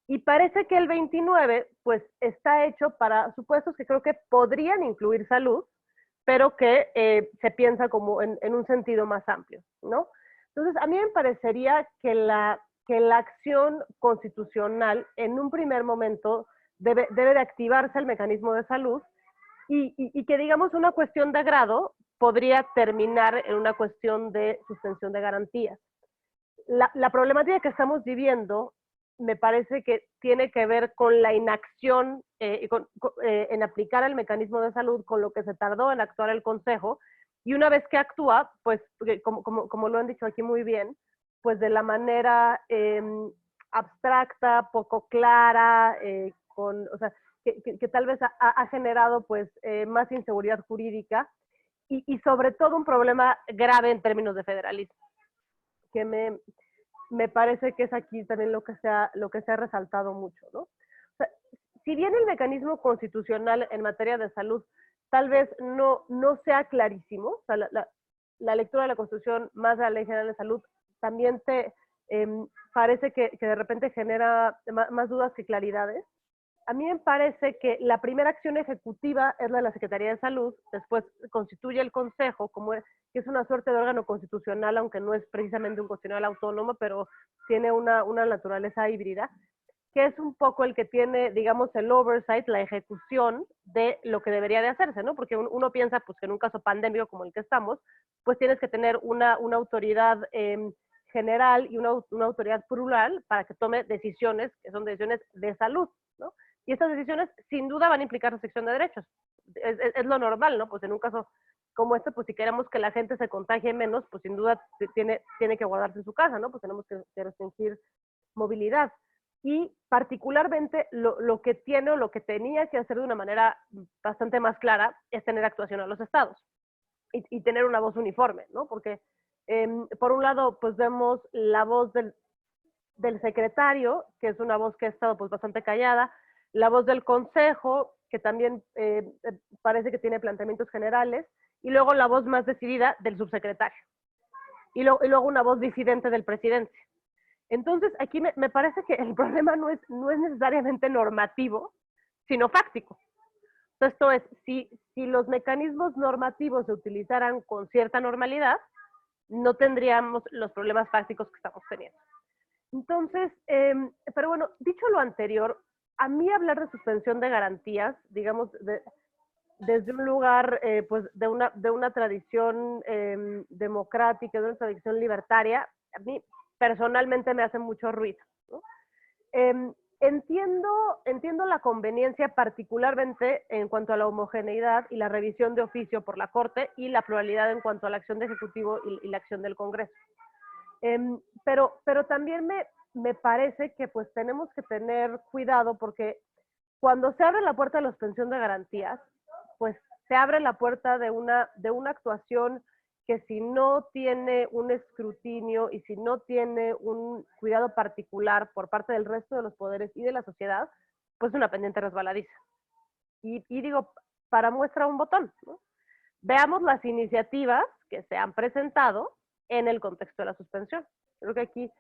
Y parece que el 29 pues está hecho para supuestos que creo que podrían incluir salud, pero que se piensa como en un sentido más amplio, ¿no? Entonces, a mí me parecería que la acción constitucional en un primer momento debe de activarse el mecanismo de salud y que, digamos, una cuestión de grado podría terminar en una cuestión de suspensión de garantías. La problemática que estamos viviendo me parece que tiene que ver con la inacción en aplicar el mecanismo de salud, con lo que se tardó en actuar el Consejo, y una vez que actúa, pues como lo han dicho aquí muy bien, pues de la manera abstracta, poco clara, o sea, que tal vez ha generado pues más inseguridad jurídica y sobre todo un problema grave en términos de federalismo, que me parece que es aquí también lo que se ha resaltado mucho, ¿no? O sea, si bien el mecanismo constitucional en materia de salud tal vez no sea clarísimo, o sea, la lectura de la Constitución más de la Ley General de Salud también parece que de repente genera más dudas que claridades. A mí me parece que la primera acción ejecutiva es la de la Secretaría de Salud, después constituye el Consejo, que es una suerte de órgano constitucional, aunque no es precisamente un constitucional autónomo, pero tiene una naturaleza híbrida, que es un poco el que tiene, digamos, el oversight, la ejecución de lo que debería de hacerse, ¿no? Porque uno piensa, pues, que en un caso pandémico como el que estamos, pues tienes que tener una autoridad general y una autoridad plural para que tome decisiones que son decisiones de salud, ¿no? Y estas decisiones sin duda van a implicar restricción de derechos. Es lo normal, ¿no? Pues en un caso como este, pues si queremos que la gente se contagie menos, pues sin duda tiene que guardarse en su casa, ¿no? Pues tenemos que restringir movilidad. Y particularmente lo que tiene o lo que tenía que hacer de una manera bastante más clara es tener actuación a los estados y tener una voz uniforme, ¿no? Porque por un lado, pues vemos la voz del secretario, que es una voz que ha estado pues bastante callada, la voz del consejo, que también parece que tiene planteamientos generales, y luego la voz más decidida del subsecretario, y luego una voz disidente del presidente. Entonces, aquí me parece que el problema no es necesariamente normativo, sino fáctico. Esto es, si los mecanismos normativos se utilizaran con cierta normalidad, no tendríamos los problemas fácticos que estamos teniendo. Entonces, pero bueno, dicho lo anterior, a mí hablar de suspensión de garantías, digamos, desde un lugar, pues, de una tradición democrática, de una tradición libertaria, a mí personalmente me hace mucho ruido, ¿no? Entiendo la conveniencia particularmente en cuanto a la homogeneidad y la revisión de oficio por la Corte y la pluralidad en cuanto a la acción del Ejecutivo y la acción del Congreso. Pero también me parece que pues tenemos que tener cuidado porque cuando se abre la puerta de la suspensión de garantías, pues se abre la puerta de una actuación que si no tiene un escrutinio y si no tiene un cuidado particular por parte del resto de los poderes y de la sociedad, pues una pendiente resbaladiza. Y digo, para muestra un botón, ¿no? Veamos las iniciativas que se han presentado en el contexto de la suspensión. Creo que aquí,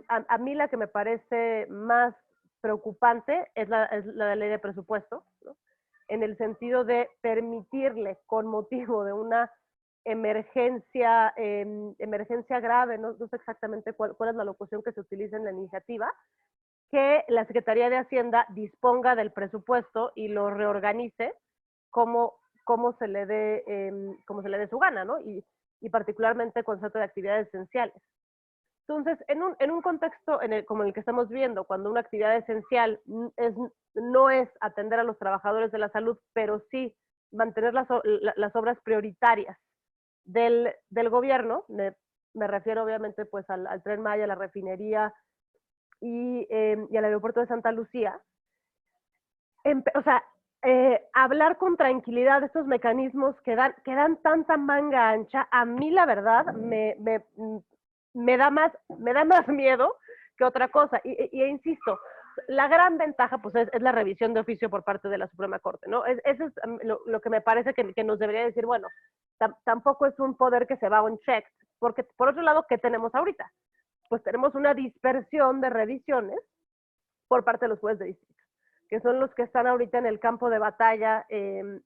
a mí la que me parece más preocupante es la de ley de presupuesto, ¿no? En el sentido de permitirle, con motivo de una emergencia grave, no sé exactamente cuál es la locución que se utiliza en la iniciativa, que la Secretaría de Hacienda disponga del presupuesto y lo reorganice como se le dé su gana, ¿no? Y particularmente con concepto de actividades esenciales. Entonces, en un contexto como el que estamos viendo, cuando una actividad esencial no es atender a los trabajadores de la salud, pero sí mantener las obras prioritarias del gobierno, me refiero obviamente pues al Tren Maya, a la refinería y al aeropuerto de Santa Lucía, o sea, hablar con tranquilidad de estos mecanismos que dan tanta manga ancha, a mí la verdad me da más miedo que otra cosa. Y insisto, la gran ventaja pues es la revisión de oficio por parte de la Suprema Corte, ¿no? Eso es lo que me parece que nos debería decir, bueno, tampoco es un poder que se va unchecked, porque por otro lado, ¿qué tenemos ahorita? Pues tenemos una dispersión de revisiones por parte de los jueces de distrito, que son los que están ahorita en el campo de batalla,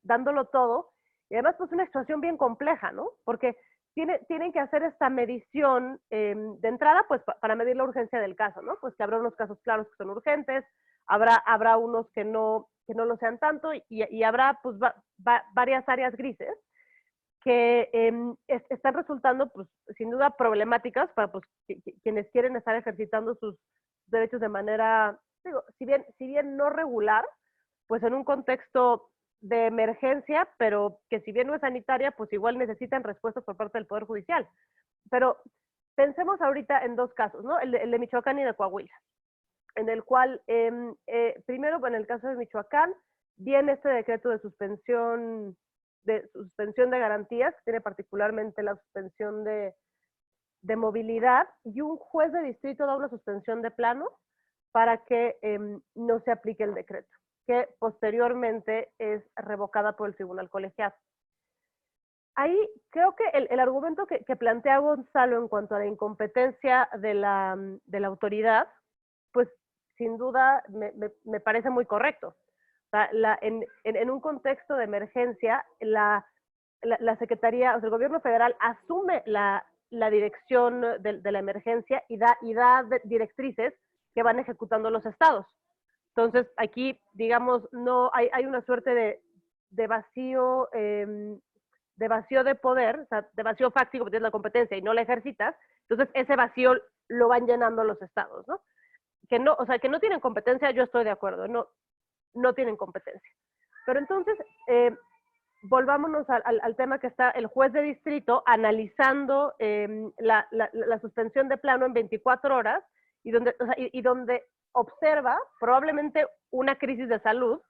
dándolo todo, y además pues una situación bien compleja, ¿no? Porque tienen que hacer esta medición de entrada, pues para medir la urgencia del caso, ¿no? Pues que habrá unos casos claros que son urgentes, habrá unos que no lo sean tanto, y habrá pues varias áreas grises que están resultando pues sin duda problemáticas para pues quienes quieren estar ejercitando sus derechos de manera, digo, si bien no regular, pues en un contexto de emergencia, pero que si bien no es sanitaria, pues igual necesitan respuestas por parte del Poder Judicial. Pero pensemos ahorita en dos casos, ¿no? El de Michoacán y de Coahuila, en el cual, primero, en el caso de Michoacán, viene este decreto de suspensión suspensión de garantías, que tiene particularmente la suspensión de movilidad, y un juez de distrito da una suspensión de plano para que no se aplique el decreto, que posteriormente es revocada por el tribunal colegiado. Ahí creo que el argumento que plantea Gonzalo en cuanto a la incompetencia de la autoridad, pues sin duda me parece muy correcto. O sea, en un contexto de emergencia, la Secretaría, o sea, el gobierno federal asume la dirección de la emergencia y da directrices que van ejecutando los estados. Entonces, aquí, digamos, no hay una suerte de vacío de poder, o sea, de vacío fáctico, porque tienes la competencia y no la ejercitas. Entonces, ese vacío lo van llenando los estados, ¿no? O sea, que no tienen competencia, yo estoy de acuerdo, no tienen competencia. Pero entonces, volvámonos al tema que está el juez de distrito analizando la suspensión de plano en 24 horas y donde observa probablemente una crisis de salud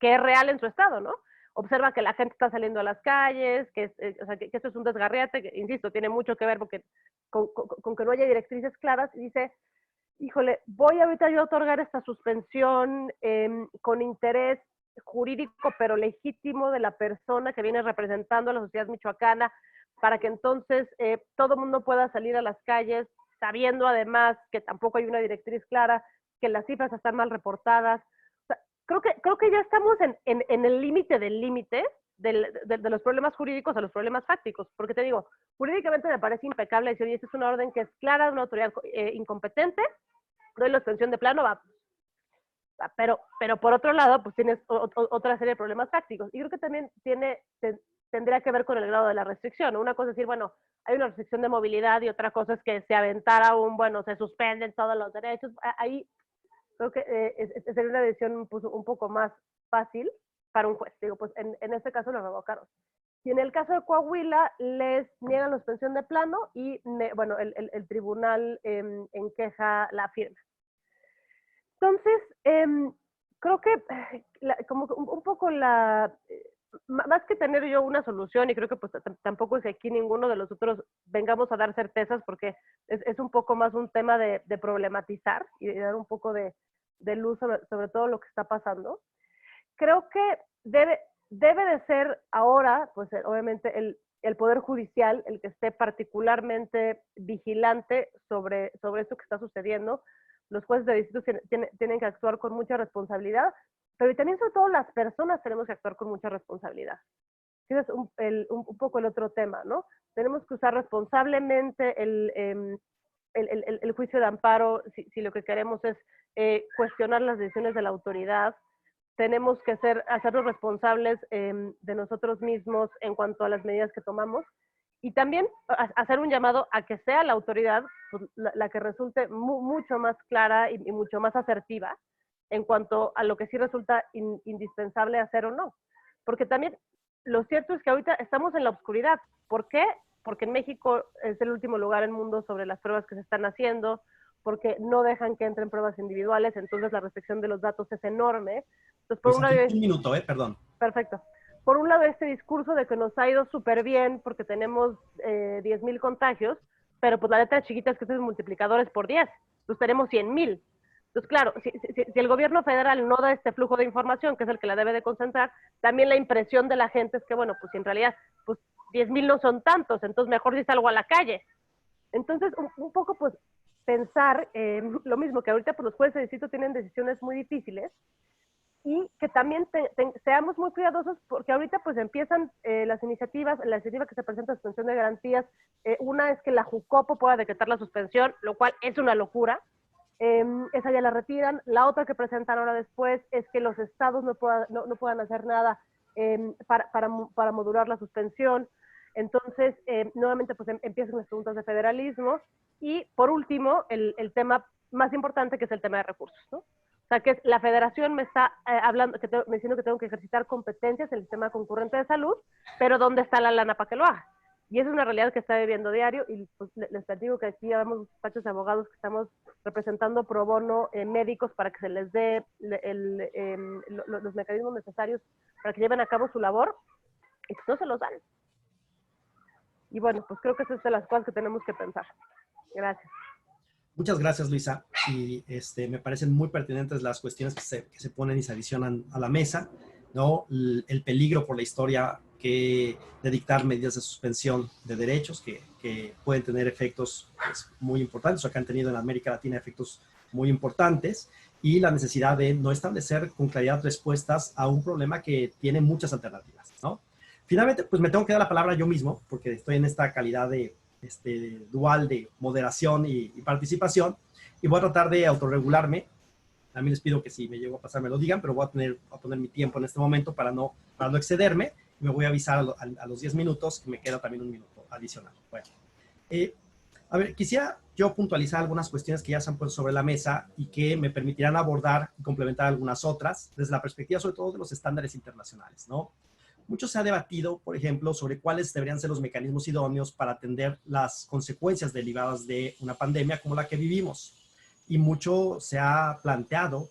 que es real en su estado, ¿no? Observa que la gente está saliendo a las calles, que esto es un desgarriate, que, insisto, tiene mucho que ver con que no haya directrices claras, y dice, híjole, voy ahorita yo a otorgar esta suspensión con interés jurídico pero legítimo de la persona que viene representando a la sociedad michoacana, para que entonces todo el mundo pueda salir a las calles, sabiendo además que tampoco hay una directriz clara, que las cifras están mal reportadas. O sea, creo que ya estamos en el límite del límite de los problemas jurídicos a los problemas fácticos, porque te digo, jurídicamente me parece impecable decir, oye, esta es una orden que es clara de una autoridad incompetente, doy la suspensión de plano, va. Pero por otro lado, pues tienes otra serie de problemas fácticos. Y creo que también tendría que ver con el grado de la restricción. Una cosa es decir, bueno, hay una restricción de movilidad, y otra cosa es que se aventara se suspenden todos los derechos. Ahí creo que sería una decisión pues, un poco más fácil para un juez. Digo, pues en este caso lo revocaron. Y en el caso de Coahuila, les niegan la suspensión de plano y, bueno, el tribunal enqueja la firma. Entonces, creo que como un poco más que tener yo una solución, y creo que pues tampoco es que aquí ninguno de los otros vengamos a dar certezas, porque es un poco más un tema de problematizar y de dar un poco de luz sobre todo lo que está pasando. Creo que debe de ser ahora, pues obviamente el Poder Judicial el que esté particularmente vigilante sobre esto que está sucediendo. Los jueces de distrito tienen que actuar con mucha responsabilidad, pero también sobre todo las personas tenemos que actuar con mucha responsabilidad. Ese es un poco el otro tema, ¿no? Tenemos que usar responsablemente el juicio de amparo si lo que queremos es cuestionar las decisiones de la autoridad. Tenemos que hacernos responsables de nosotros mismos en cuanto a las medidas que tomamos, y también hacer un llamado a que sea la autoridad pues, la que resulte mucho más clara y mucho más asertiva en cuanto a lo que sí resulta indispensable hacer o no. Porque también lo cierto es que ahorita estamos en la oscuridad. ¿Por qué? Porque en México es el último lugar en el mundo sobre las pruebas que se están haciendo, porque no dejan que entren pruebas individuales, entonces la restricción de los datos es enorme. Entonces, por un minuto, perdón. Perfecto. Por un lado, este discurso de que nos ha ido súper bien porque tenemos 10,000 contagios, pero pues la letra chiquita es que este es multiplicadores por 10. Entonces tenemos 100,000. Entonces, claro, si el gobierno federal no da este flujo de información, que es el que la debe de concentrar, también la impresión de la gente es que, bueno, pues en realidad, pues 10,000 no son tantos, entonces mejor si salgo a la calle. Entonces, un poco, pues, pensar lo mismo, que ahorita pues, los jueces de distrito tienen decisiones muy difíciles, y que también seamos muy cuidadosos, porque ahorita pues empiezan las iniciativas, la iniciativa que se presenta de suspensión de garantías, una es que la Jucopo pueda decretar la suspensión, lo cual es una locura, esa ya la retiran. La otra que presentan ahora después es que los estados no puedan hacer nada para modular la suspensión. Entonces, nuevamente pues empiezan las preguntas de federalismo, y por último, el tema más importante, que es el tema de recursos, ¿no? O sea, que la federación me está me diciendo que tengo que ejercitar competencias en el sistema concurrente de salud, pero ¿dónde está la lana para que lo haga? Y esa es una realidad que está viviendo diario, y pues, les platico que aquí habemos despachos de abogados que estamos representando pro bono médicos para que se les dé los mecanismos necesarios para que lleven a cabo su labor. y pues no se los dan. Y bueno, pues creo que esas son las cosas que tenemos que pensar. Gracias. Muchas gracias, Luisa. Y me parecen muy pertinentes las cuestiones que se ponen y se adicionan a la mesa, ¿no? El peligro por la historia de dictar medidas de suspensión de derechos que pueden tener efectos pues, muy importantes, o que han tenido en América Latina efectos muy importantes, y la necesidad de no establecer con claridad respuestas a un problema que tiene muchas alternativas, ¿no? Finalmente, pues me tengo que dar la palabra yo mismo, porque estoy en esta calidad de dual de moderación y participación, y voy a tratar de autorregularme. También les pido que si me llego a pasar me lo digan, pero voy a poner mi tiempo en este momento para no excederme. Me voy a avisar a los 10 minutos, que me queda también un minuto adicional. Bueno, a ver, quisiera yo puntualizar algunas cuestiones que ya se han puesto sobre la mesa y que me permitirán abordar y complementar algunas otras desde la perspectiva sobre todo de los estándares internacionales, ¿no? Mucho se ha debatido, por ejemplo, sobre cuáles deberían ser los mecanismos idóneos para atender las consecuencias derivadas de una pandemia como la que vivimos. Y mucho se ha planteado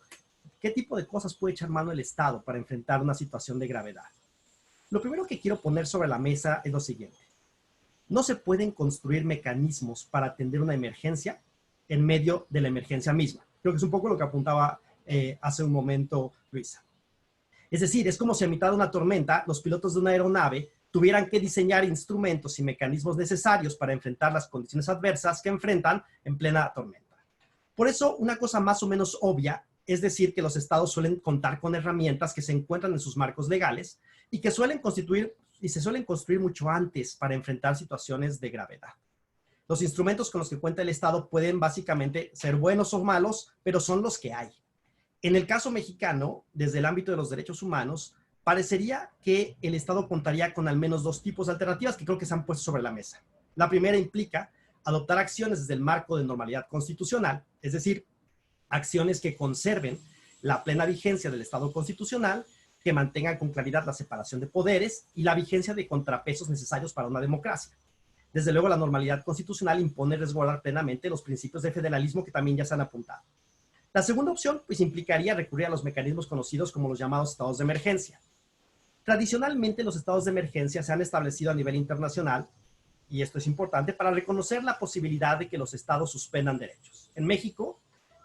qué tipo de cosas puede echar mano el Estado para enfrentar una situación de gravedad. Lo primero que quiero poner sobre la mesa es lo siguiente. No se pueden construir mecanismos para atender una emergencia en medio de la emergencia misma. Creo que es un poco lo que apuntaba hace un momento Luisa. Es decir, es como si a mitad de una tormenta los pilotos de una aeronave tuvieran que diseñar instrumentos y mecanismos necesarios para enfrentar las condiciones adversas que enfrentan en plena tormenta. Por eso, una cosa más o menos obvia es decir que los estados suelen contar con herramientas que se encuentran en sus marcos legales y que se suelen construir mucho antes para enfrentar situaciones de gravedad. Los instrumentos con los que cuenta el Estado pueden básicamente ser buenos o malos, pero son los que hay. En el caso mexicano, desde el ámbito de los derechos humanos, parecería que el Estado contaría con al menos dos tipos de alternativas que creo que se han puesto sobre la mesa. La primera implica adoptar acciones desde el marco de normalidad constitucional, es decir, acciones que conserven la plena vigencia del Estado constitucional, que mantengan con claridad la separación de poderes y la vigencia de contrapesos necesarios para una democracia. Desde luego, la normalidad constitucional impone resguardar plenamente los principios de federalismo que también ya se han apuntado. La segunda opción, pues, implicaría recurrir a los mecanismos conocidos como los llamados estados de emergencia. Tradicionalmente, los estados de emergencia se han establecido a nivel internacional, y esto es importante, para reconocer la posibilidad de que los estados suspendan derechos. En México,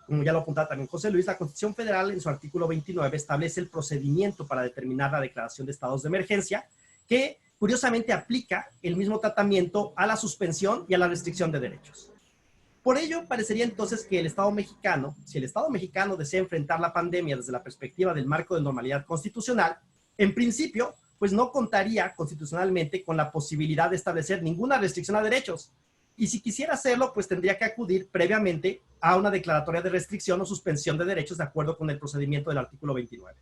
como ya lo apuntaba también José Luis, la Constitución Federal en su artículo 29 establece el procedimiento para determinar la declaración de estados de emergencia, que curiosamente aplica el mismo tratamiento a la suspensión y a la restricción de derechos. Por ello, parecería entonces que el Estado mexicano, si el Estado mexicano desea enfrentar la pandemia desde la perspectiva del marco de normalidad constitucional, en principio, pues no contaría constitucionalmente con la posibilidad de establecer ninguna restricción a derechos. Y si quisiera hacerlo, pues tendría que acudir previamente a una declaratoria de restricción o suspensión de derechos de acuerdo con el procedimiento del artículo 29.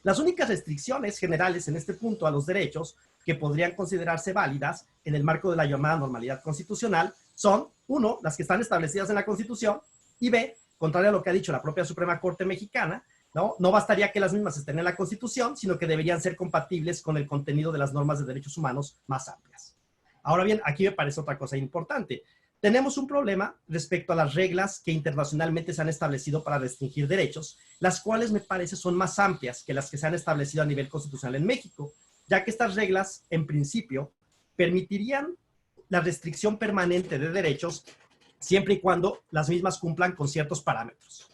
Las únicas restricciones generales en este punto a los derechos que podrían considerarse válidas en el marco de la llamada normalidad constitucional son, uno, las que están establecidas en la Constitución, y B, contrario a lo que ha dicho la propia Suprema Corte Mexicana, no bastaría que las mismas estén en la Constitución, sino que deberían ser compatibles con el contenido de las normas de derechos humanos más amplias. Ahora bien, aquí me parece otra cosa importante. Tenemos un problema respecto a las reglas que internacionalmente se han establecido para restringir derechos, las cuales me parece son más amplias que las que se han establecido a nivel constitucional en México, ya que estas reglas, en principio, permitirían la restricción permanente de derechos siempre y cuando las mismas cumplan con ciertos parámetros.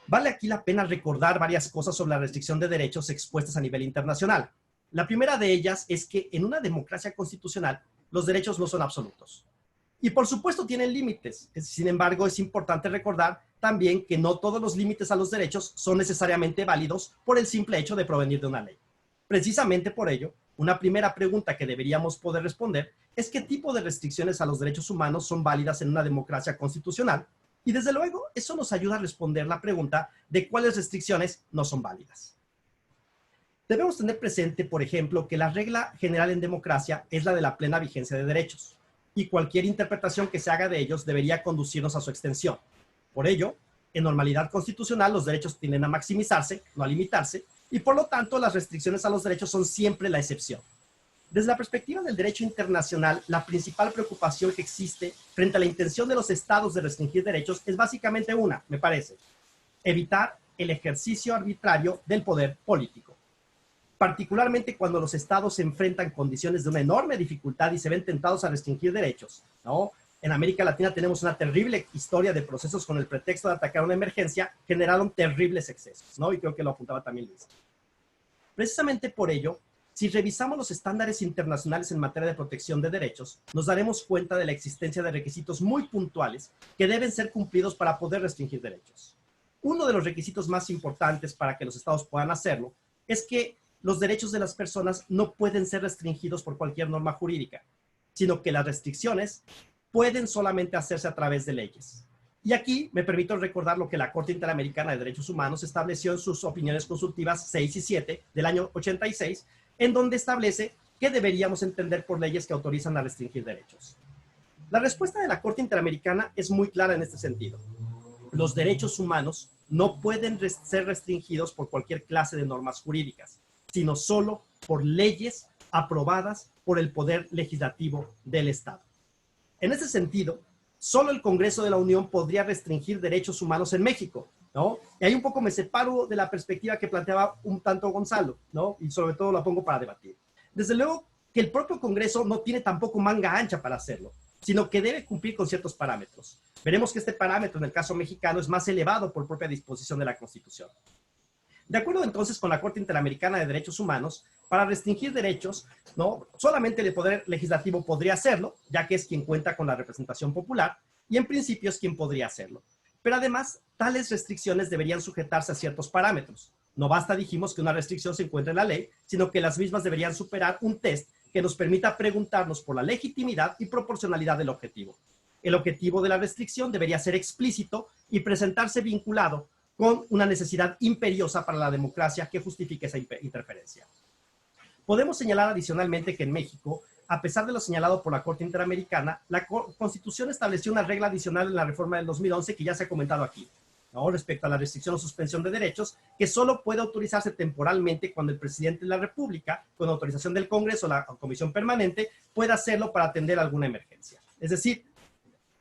Vale aquí la pena recordar varias cosas sobre la restricción de derechos expuestas a nivel internacional. La primera de ellas es que en una democracia constitucional los derechos no son absolutos. Y por supuesto tienen límites. Sin embargo, es importante recordar también que no todos los límites a los derechos son necesariamente válidos por el simple hecho de provenir de una ley. Precisamente por ello, una primera pregunta que deberíamos poder responder es qué tipo de restricciones a los derechos humanos son válidas en una democracia constitucional. Y desde luego, eso nos ayuda a responder la pregunta de cuáles restricciones no son válidas. Debemos tener presente, por ejemplo, que la regla general en democracia es la de la plena vigencia de derechos, y cualquier interpretación que se haga de ellos debería conducirnos a su extensión. Por ello, en normalidad constitucional los derechos tienden a maximizarse, no a limitarse, y por lo tanto las restricciones a los derechos son siempre la excepción. Desde la perspectiva del derecho internacional, la principal preocupación que existe frente a la intención de los estados de restringir derechos es básicamente una, me parece: evitar el ejercicio arbitrario del poder político. particularmente cuando los estados se enfrentan condiciones de una enorme dificultad y se ven tentados a restringir derechos, ¿no? En América Latina tenemos una terrible historia de procesos con el pretexto de atacar una emergencia, generaron terribles excesos, ¿no? Y creo que lo apuntaba también Luis. Precisamente por ello, si revisamos los estándares internacionales en materia de protección de derechos, nos daremos cuenta de la existencia de requisitos muy puntuales que deben ser cumplidos para poder restringir derechos. Uno de los requisitos más importantes para que los estados puedan hacerlo es que los derechos de las personas no pueden ser restringidos por cualquier norma jurídica, sino que las restricciones pueden solamente hacerse a través de leyes. Y aquí me permito recordar lo que la Corte Interamericana de Derechos Humanos estableció en sus opiniones consultivas 6 y 7 del año 86, en donde establece qué deberíamos entender por leyes que autorizan a restringir derechos. La respuesta de la Corte Interamericana es muy clara en este sentido. Los derechos humanos no pueden ser restringidos por cualquier clase de normas jurídicas, sino solo por leyes aprobadas por el Poder Legislativo del Estado. En ese sentido, solo el Congreso de la Unión podría restringir derechos humanos en México, ¿no? Y ahí un poco me separo de la perspectiva que planteaba un tanto Gonzalo, ¿no? Y sobre todo la pongo para debatir. Desde luego que el propio Congreso no tiene tampoco manga ancha para hacerlo, sino que debe cumplir con ciertos parámetros. Veremos que este parámetro en el caso mexicano es más elevado por propia disposición de la Constitución. De acuerdo entonces con la Corte Interamericana de Derechos Humanos, para restringir derechos, ¿no? Solamente el Poder Legislativo podría hacerlo, ya que es quien cuenta con la representación popular, y en principio es quien podría hacerlo. Pero además, tales restricciones deberían sujetarse a ciertos parámetros. No basta, dijimos, que una restricción se encuentre en la ley, sino que las mismas deberían superar un test que nos permita preguntarnos por la legitimidad y proporcionalidad del objetivo. El objetivo de la restricción debería ser explícito y presentarse vinculado con una necesidad imperiosa para la democracia que justifique esa interferencia. Podemos señalar adicionalmente que en México, a pesar de lo señalado por la Corte Interamericana, la Constitución estableció una regla adicional en la reforma del 2011 que ya se ha comentado aquí, ¿no? Respecto a la restricción o suspensión de derechos, que solo puede autorizarse temporalmente cuando el presidente de la República, con autorización del Congreso o la Comisión Permanente, pueda hacerlo para atender alguna emergencia. Es decir,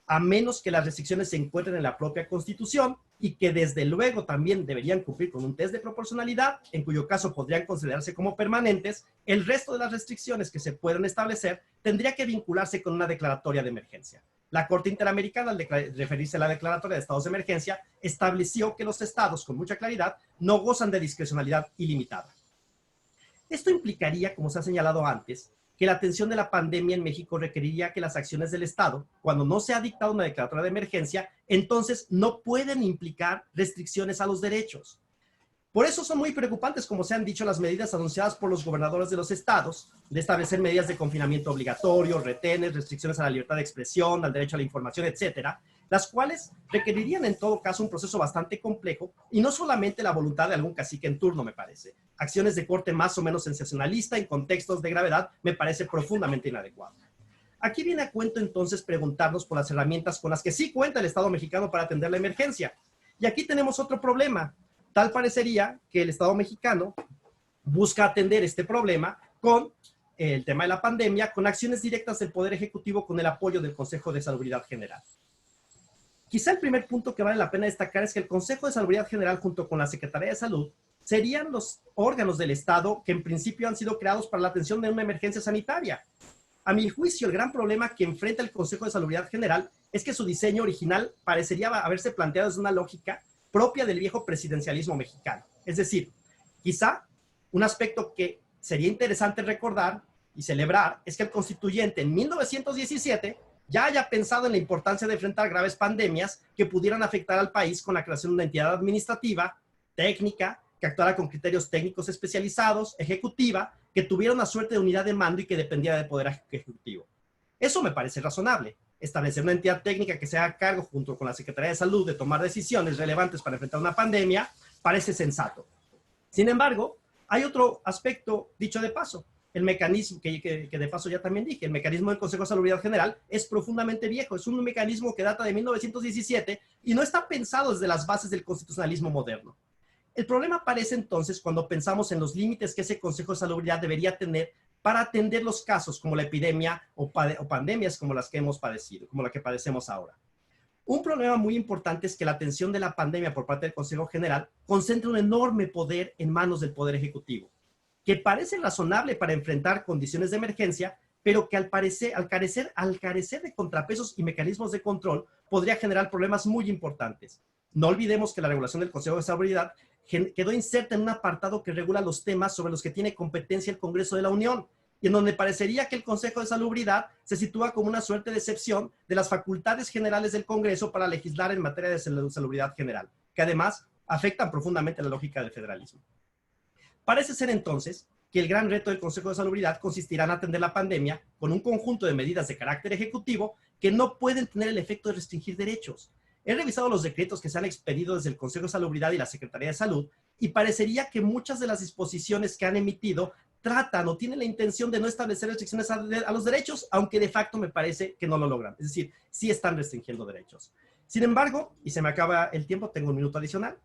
a menos que las restricciones se encuentren en la propia Constitución y que desde luego también deberían cumplir con un test de proporcionalidad, en cuyo caso podrían considerarse como permanentes, el resto de las restricciones que se puedan establecer tendría que vincularse con una declaratoria de emergencia. La Corte Interamericana, al referirse a la declaratoria de estados de emergencia, estableció que los estados, con mucha claridad, no gozan de discrecionalidad ilimitada. Esto implicaría, como se ha señalado antes, que la atención de la pandemia en México requeriría que las acciones del Estado, cuando no se ha dictado una declaratoria de emergencia, entonces no pueden implicar restricciones a los derechos. Por eso son muy preocupantes, como se han dicho, las medidas anunciadas por los gobernadores de los estados, de establecer medidas de confinamiento obligatorio, retenes, restricciones a la libertad de expresión, al derecho a la información, etcétera, las cuales requerirían en todo caso un proceso bastante complejo y no solamente la voluntad de algún cacique en turno, me parece. Acciones de corte más o menos sensacionalista en contextos de gravedad me parece profundamente inadecuado. Aquí viene a cuento entonces preguntarnos por las herramientas con las que sí cuenta el Estado mexicano para atender la emergencia. Y aquí tenemos otro problema. Tal parecería que el Estado mexicano busca atender este problema con el tema de la pandemia, con acciones directas del Poder Ejecutivo con el apoyo del Consejo de Salubridad General. Quizá el primer punto que vale la pena destacar es que el Consejo de Salubridad General junto con la Secretaría de Salud serían los órganos del Estado que en principio han sido creados para la atención de una emergencia sanitaria. A mi juicio, el gran problema que enfrenta el Consejo de Salubridad General es que su diseño original parecería haberse planteado desde una lógica propia del viejo presidencialismo mexicano. Es decir, quizá un aspecto que sería interesante recordar y celebrar es que el constituyente en 1917 ya haya pensado en la importancia de enfrentar graves pandemias que pudieran afectar al país con la creación de una entidad administrativa, técnica, que actuara con criterios técnicos especializados, ejecutiva, que tuviera una suerte de unidad de mando y que dependiera del Poder Ejecutivo. Eso me parece razonable. Establecer una entidad técnica que se haga cargo junto con la Secretaría de Salud de tomar decisiones relevantes para enfrentar una pandemia parece sensato. Sin embargo, hay otro aspecto dicho de paso. El mecanismo, que de paso ya también dije, el mecanismo del Consejo de Salubridad General es profundamente viejo. Es un mecanismo que data de 1917 y no está pensado desde las bases del constitucionalismo moderno. El problema aparece entonces cuando pensamos en los límites que ese Consejo de Salubridad debería tener para atender los casos como la epidemia o pandemias como las que hemos padecido, como la que padecemos ahora. Un problema muy importante es que la atención de la pandemia por parte del Consejo General concentra un enorme poder en manos del Poder Ejecutivo. que parece razonable para enfrentar condiciones de emergencia, pero que al carecer de contrapesos y mecanismos de control, podría generar problemas muy importantes. No olvidemos que la regulación del Consejo de Salubridad quedó inserta en un apartado que regula los temas sobre los que tiene competencia el Congreso de la Unión, y en donde parecería que el Consejo de Salubridad se sitúa como una suerte de excepción de las facultades generales del Congreso para legislar en materia de salubridad general, que además afectan profundamente la lógica del federalismo. Parece ser entonces que el gran reto del Consejo de Salubridad consistirá en atender la pandemia con un conjunto de medidas de carácter ejecutivo que no pueden tener el efecto de restringir derechos. He revisado los decretos que se han expedido desde el Consejo de Salubridad y la Secretaría de Salud y parecería que muchas de las disposiciones que han emitido tratan o tienen la intención de no establecer restricciones a los derechos, aunque de facto me parece que no lo logran. Es decir, sí están restringiendo derechos. Sin embargo, y se me acaba el tiempo, tengo un minuto adicional,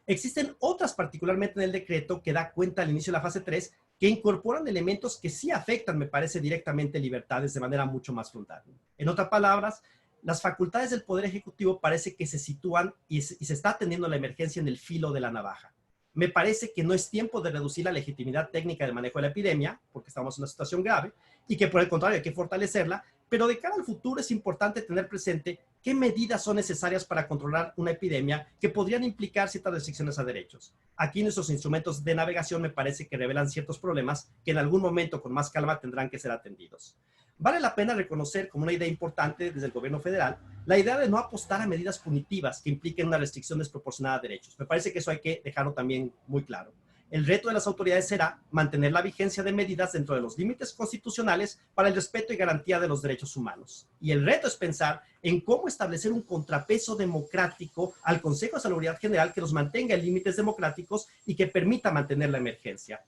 existen otras, particularmente en el decreto, que da cuenta al inicio de la fase 3, que incorporan elementos que sí afectan, me parece, directamente libertades de manera mucho más frontal. En otras palabras, las facultades del Poder Ejecutivo parece que se sitúan y se está atendiendo la emergencia en el filo de la navaja. Me parece que no es tiempo de reducir la legitimidad técnica del manejo de la epidemia, porque estamos en una situación grave, y que por el contrario hay que fortalecerla, pero de cara al futuro es importante tener presente qué medidas son necesarias para controlar una epidemia que podrían implicar ciertas restricciones a derechos. Aquí nuestros instrumentos de navegación me parece que revelan ciertos problemas que en algún momento con más calma tendrán que ser atendidos. Vale la pena reconocer como una idea importante desde el gobierno federal la idea de no apostar a medidas punitivas que impliquen una restricción desproporcionada de derechos. Me parece que eso hay que dejarlo también muy claro. El reto de las autoridades será mantener la vigencia de medidas dentro de los límites constitucionales para el respeto y garantía de los derechos humanos. Y el reto es pensar en cómo establecer un contrapeso democrático al Consejo de Salubridad General que los mantenga en límites democráticos y que permita mantener la emergencia.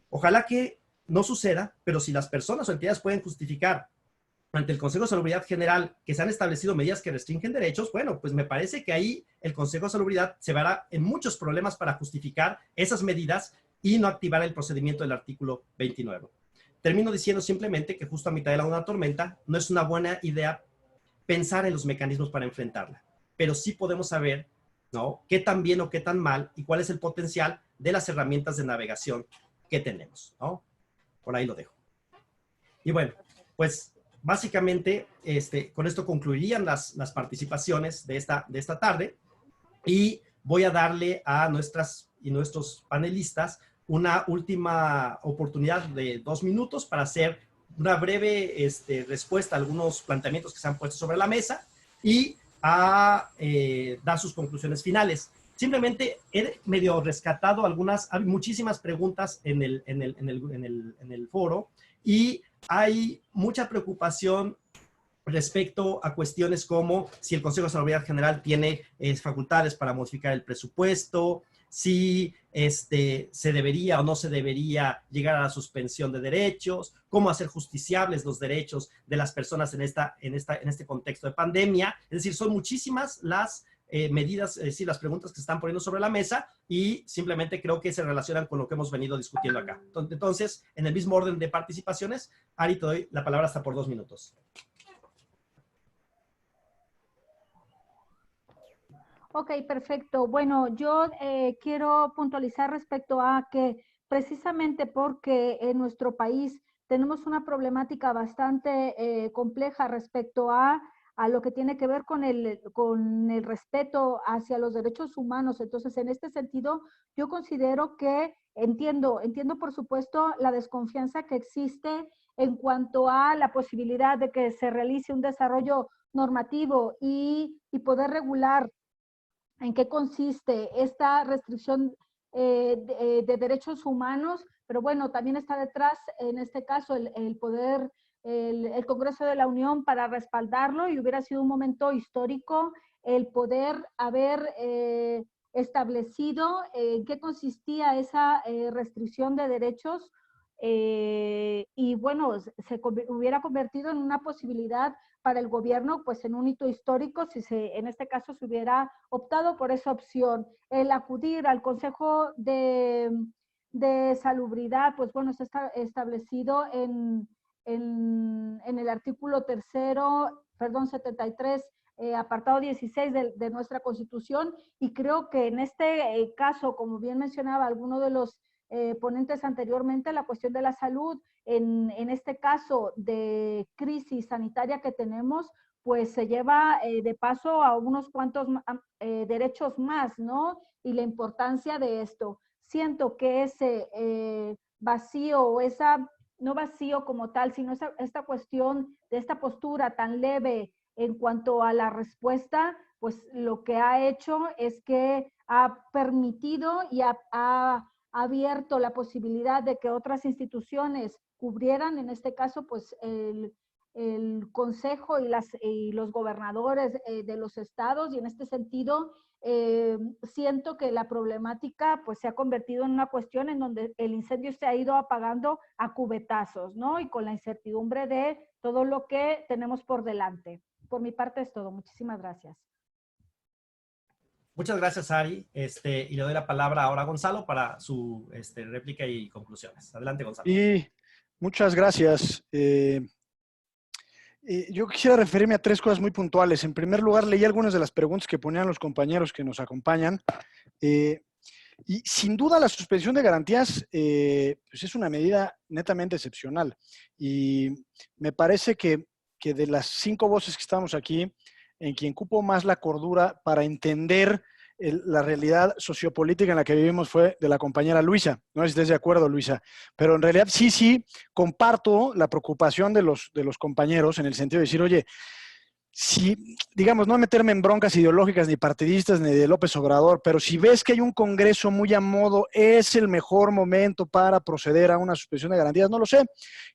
Ojalá que no suceda, pero si las personas o entidades pueden justificar ante el Consejo de Salubridad General que se han establecido medidas que restringen derechos, bueno, pues me parece que ahí el Consejo de Salubridad se verá en muchos problemas para justificar esas medidas y no activar el procedimiento del artículo 29. Termino diciendo simplemente que justo a mitad de una tormenta no es una buena idea pensar en los mecanismos para enfrentarla, pero sí podemos saber, ¿no?, qué tan bien o qué tan mal y cuál es el potencial de las herramientas de navegación que tenemos, ¿no? Por ahí lo dejo. Y bueno, pues básicamente, con esto concluirían las participaciones de esta tarde y voy a darle a nuestras y nuestros panelistas una última oportunidad de 2 minutos para hacer una breve respuesta a algunos planteamientos que se han puesto sobre la mesa y a dar sus conclusiones finales. Simplemente he medio rescatado hay muchísimas preguntas en el foro y hay mucha preocupación respecto a cuestiones como si el Consejo de Salubridad General tiene facultades para modificar el presupuesto, si se debería o no se debería llegar a la suspensión de derechos, cómo hacer justiciables los derechos de las personas en este contexto de pandemia. Es decir, son muchísimas las medidas, es decir, las preguntas que se están poniendo sobre la mesa y simplemente creo que se relacionan con lo que hemos venido discutiendo acá. Entonces, en el mismo orden de participaciones, Ari, te doy la palabra hasta por 2 minutos. Ok, perfecto. Bueno, yo quiero puntualizar respecto a que precisamente porque en nuestro país tenemos una problemática bastante compleja respecto a lo que tiene que ver con el respeto hacia los derechos humanos. Entonces, en este sentido, yo considero que entiendo por supuesto la desconfianza que existe en cuanto a la posibilidad de que se realice un desarrollo normativo y poder regular en qué consiste esta restricción de derechos humanos, pero bueno, también está detrás, en este caso, el poder, el Congreso de la Unión para respaldarlo, y hubiera sido un momento histórico el poder haber establecido en qué consistía esa restricción de derechos y bueno, se hubiera convertido en una posibilidad para el gobierno, pues en un hito histórico, si en este caso se hubiera optado por esa opción. El acudir al Consejo de Salubridad, pues bueno, está establecido en el artículo 73, apartado 16 de nuestra Constitución, y creo que en este caso, como bien mencionaba alguno de los ponentes anteriormente, la cuestión de la salud, en este caso de crisis sanitaria que tenemos, pues se lleva de paso a unos cuantos derechos más, ¿no? Y la importancia de esto. Siento que ese vacío o esa, no vacío como tal, sino esta cuestión de esta postura tan leve en cuanto a la respuesta, pues lo que ha hecho es que ha permitido y ha abierto la posibilidad de que otras instituciones cubrieran, en este caso, pues el consejo y los gobernadores de los estados, y en este sentido siento que la problemática pues se ha convertido en una cuestión en donde el incendio se ha ido apagando a cubetazos, ¿no? Y con la incertidumbre de todo lo que tenemos por delante. Por mi parte es todo. Muchísimas gracias. Muchas gracias, Ari. Y le doy la palabra ahora a Gonzalo para su réplica y conclusiones. Adelante, Gonzalo. Y muchas gracias. Yo quisiera referirme a tres cosas muy puntuales. En primer lugar, leí algunas de las preguntas que ponían los compañeros que nos acompañan. Y sin duda la suspensión de garantías pues es una medida netamente excepcional. Y me parece que de las 5 voces que estamos aquí, en quien cupo más la cordura para entender la realidad sociopolítica en la que vivimos fue de la compañera Luisa. No sé si estés de acuerdo, Luisa, pero en realidad sí comparto la preocupación de los compañeros en el sentido de decir, oye, si, digamos, no meterme en broncas ideológicas ni partidistas ni de López Obrador, pero si ves que hay un congreso muy a modo, es el mejor momento para proceder a una suspensión de garantías, no lo sé.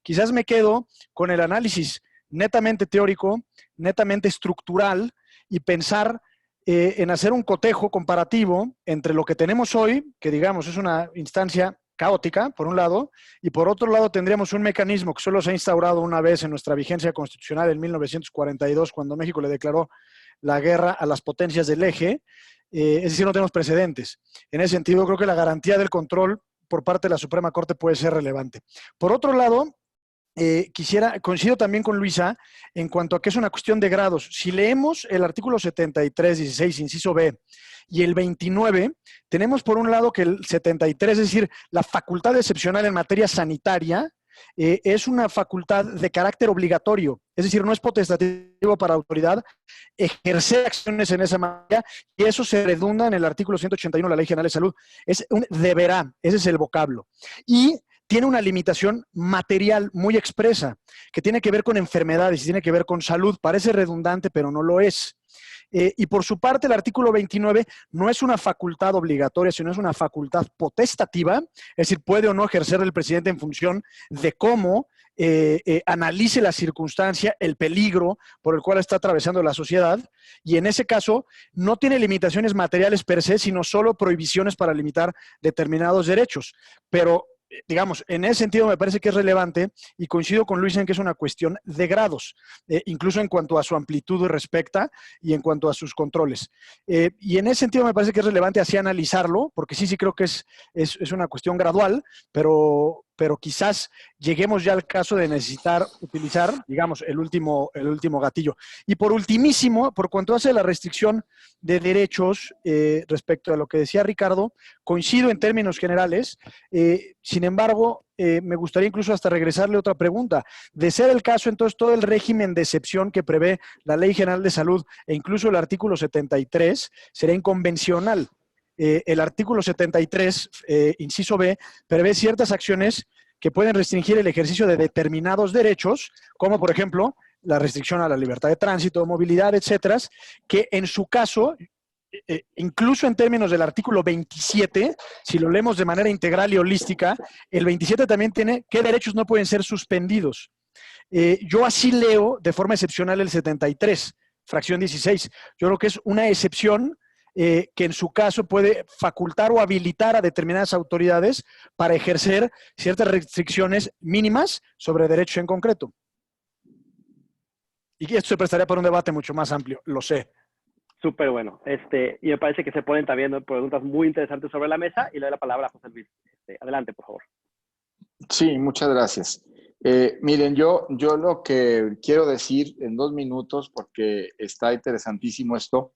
Quizás me quedo con el análisis netamente teórico, netamente estructural y pensar en hacer un cotejo comparativo entre lo que tenemos hoy, que digamos es una instancia caótica, por un lado, y por otro lado tendríamos un mecanismo que solo se ha instaurado una vez en nuestra vigencia constitucional en 1942, cuando México le declaró la guerra a las potencias del eje, es decir, no tenemos precedentes. En ese sentido, creo que la garantía del control por parte de la Suprema Corte puede ser relevante. Por otro lado, coincido también con Luisa en cuanto a que es una cuestión de grados. Si leemos el artículo 73, 16, inciso B, y el 29, tenemos por un lado que el 73, es decir, la facultad excepcional en materia sanitaria, es una facultad de carácter obligatorio, es decir, no es potestativo para la autoridad ejercer acciones en esa materia, y eso se redunda en el artículo 181 de la Ley General de Salud. Es un deberá, ese es el vocablo. Y tiene una limitación material muy expresa, que tiene que ver con enfermedades y tiene que ver con salud. Parece redundante, pero no lo es. Y por su parte, el artículo 29 no es una facultad obligatoria, sino es una facultad potestativa, es decir, puede o no ejercer el presidente en función de cómo analice la circunstancia, el peligro por el cual está atravesando la sociedad, y en ese caso no tiene limitaciones materiales per se, sino solo prohibiciones para limitar determinados derechos. Pero digamos, en ese sentido me parece que es relevante y coincido con Luis en que es una cuestión de grados, incluso en cuanto a su amplitud respecta y en cuanto a sus controles. Y en ese sentido me parece que es relevante así analizarlo, porque sí creo que es una cuestión gradual, pero quizás lleguemos ya al caso de necesitar utilizar, digamos, el último gatillo. Y por ultimísimo, por cuanto hace la restricción de derechos respecto a lo que decía Ricardo, coincido en términos generales, sin embargo, me gustaría incluso hasta regresarle otra pregunta. De ser el caso, entonces, todo el régimen de excepción que prevé la Ley General de Salud e incluso el artículo 73 será inconvencional. El artículo 73, inciso B, prevé ciertas acciones que pueden restringir el ejercicio de determinados derechos, como por ejemplo la restricción a la libertad de tránsito, movilidad, etcétera, que en su caso, incluso en términos del artículo 27, si lo leemos de manera integral y holística, el 27 también tiene qué derechos no pueden ser suspendidos. Yo así leo de forma excepcional el 73, fracción 16. Yo creo que es una excepción que en su caso puede facultar o habilitar a determinadas autoridades para ejercer ciertas restricciones mínimas sobre derechos en concreto. Y esto se prestaría para un debate mucho más amplio, lo sé. Súper bueno. Y me parece que se ponen también preguntas muy interesantes sobre la mesa y le doy la palabra a José Luis. Adelante, por favor. Sí, muchas gracias. Miren, yo lo que quiero decir en 2 minutos, porque está interesantísimo esto,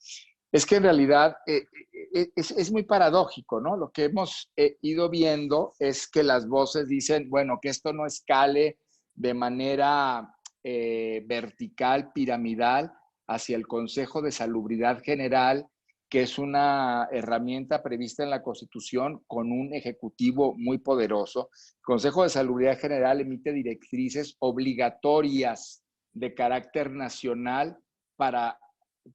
Es que en realidad es muy paradójico, ¿no? Lo que hemos ido viendo es que las voces dicen, bueno, que esto no escale de manera vertical, piramidal, hacia el Consejo de Salubridad General, que es una herramienta prevista en la Constitución con un ejecutivo muy poderoso. El Consejo de Salubridad General emite directrices obligatorias de carácter nacional para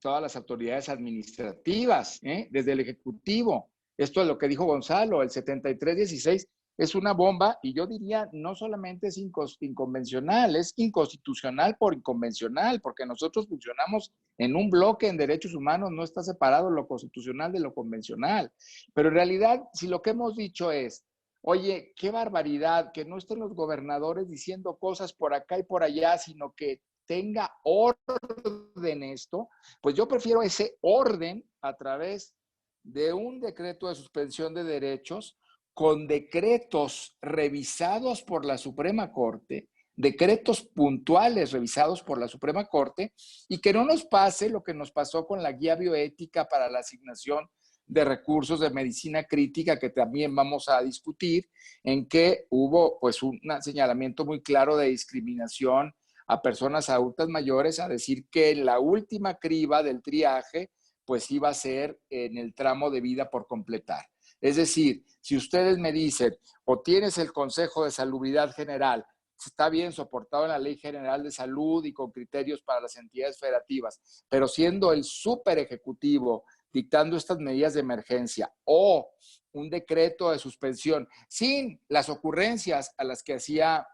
todas las autoridades administrativas, desde el Ejecutivo. Esto es lo que dijo Gonzalo, el 7316 es una bomba y yo diría no solamente es inconvencional, es inconstitucional por inconvencional, porque nosotros funcionamos en un bloque en derechos humanos, no está separado lo constitucional de lo convencional. Pero en realidad, si lo que hemos dicho es, oye, qué barbaridad, que no estén los gobernadores diciendo cosas por acá y por allá, sino que tenga orden esto, pues yo prefiero ese orden a través de un decreto de suspensión de derechos con decretos revisados por la Suprema Corte, decretos puntuales revisados por la Suprema Corte, y que no nos pase lo que nos pasó con la guía bioética para la asignación de recursos de medicina crítica, que también vamos a discutir, en que hubo pues un señalamiento muy claro de discriminación a personas adultas mayores, a decir que la última criba del triaje pues iba a ser en el tramo de vida por completar. Es decir, si ustedes me dicen, o tienes el Consejo de Salubridad General, está bien soportado en la Ley General de Salud y con criterios para las entidades federativas, pero siendo el super ejecutivo dictando estas medidas de emergencia o un decreto de suspensión sin las ocurrencias a las que hacía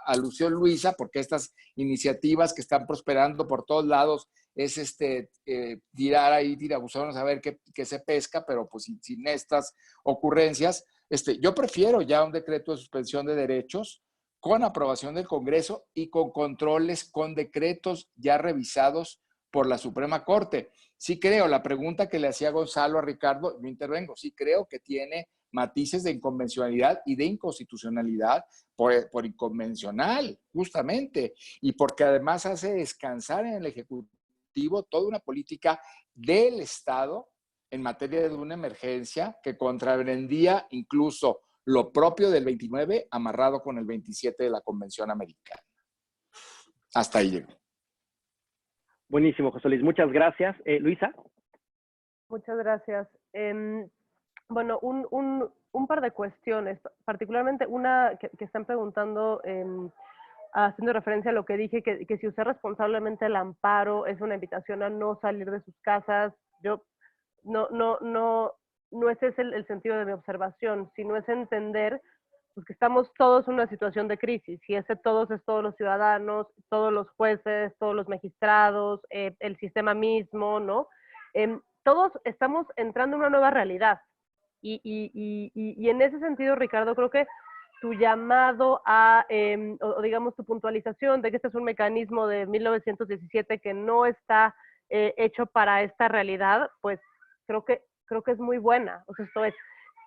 alusión Luisa, porque estas iniciativas que están prosperando por todos lados es tirar ahí tirabuzones a ver qué se pesca, pero pues sin estas ocurrencias, yo prefiero ya un decreto de suspensión de derechos con aprobación del Congreso y con controles, con decretos ya revisados por la Suprema Corte. Sí creo, la pregunta que le hacía Gonzalo a Ricardo, yo intervengo, sí creo que tiene matices de inconvencionalidad y de inconstitucionalidad por inconvencional, justamente, y porque además hace descansar en el Ejecutivo toda una política del Estado en materia de una emergencia que contravendría incluso lo propio del 29 amarrado con el 27 de la Convención Americana. Hasta ahí llego. Buenísimo, José Luis. Muchas gracias. Luisa. Muchas gracias. Bueno, un par de cuestiones, particularmente una que están preguntando, haciendo referencia a lo que dije, que si usted responsablemente el amparo es una invitación a no salir de sus casas. Yo no ese es el sentido de mi observación, sino es entender pues, que estamos todos en una situación de crisis, y ese todos es todos los ciudadanos, todos los jueces, todos los magistrados, el sistema mismo, ¿no? Todos estamos entrando en una nueva realidad, y en ese sentido, Ricardo, creo que tu llamado a, o digamos tu puntualización de que este es un mecanismo de 1917 que no está hecho para esta realidad, pues creo que es muy buena. O sea, esto es,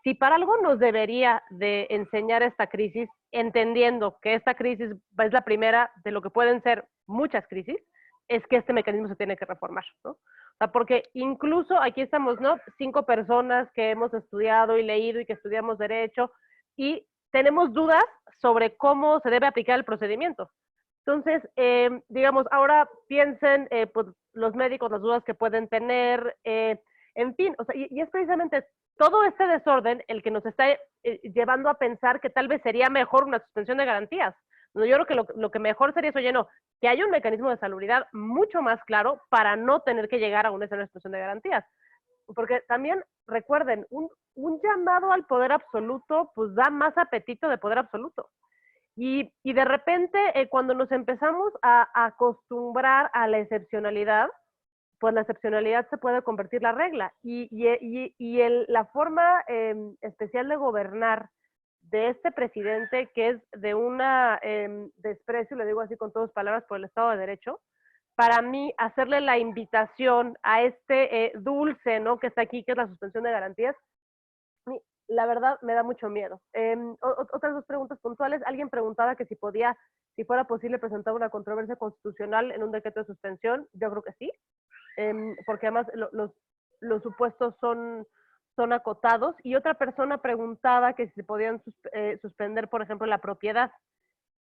si para algo nos debería de enseñar esta crisis, entendiendo que esta crisis es la primera de lo que pueden ser muchas crisis, es que este mecanismo se tiene que reformar, ¿no? O sea, porque incluso aquí estamos, ¿no? 5 personas que hemos estudiado y leído y que estudiamos derecho y tenemos dudas sobre cómo se debe aplicar el procedimiento. Entonces, digamos, ahora piensen pues, los médicos, las dudas que pueden tener, en fin, o sea, y es precisamente todo este desorden el que nos está llevando a pensar que tal vez sería mejor una suspensión de garantías. No, yo creo que lo que mejor sería eso, no, que haya un mecanismo de salubridad mucho más claro para no tener que llegar a una suspensión de garantías. Porque también, recuerden, un llamado al poder absoluto, pues da más apetito de poder absoluto. Y de repente, cuando nos empezamos a acostumbrar a la excepcionalidad, pues la excepcionalidad se puede convertir la regla. La forma especial de gobernar de este presidente, que es de una desprecio, le digo así con todas palabras, por el Estado de Derecho, para mí, hacerle la invitación a este dulce, ¿no?, que está aquí, que es la suspensión de garantías, la verdad me da mucho miedo. Otras 2 preguntas puntuales. Alguien preguntaba que si fuera posible presentar una controversia constitucional en un decreto de suspensión. Yo creo que sí, porque además los supuestos son acotados. Y otra persona preguntaba que si se podían suspender, por ejemplo, la propiedad.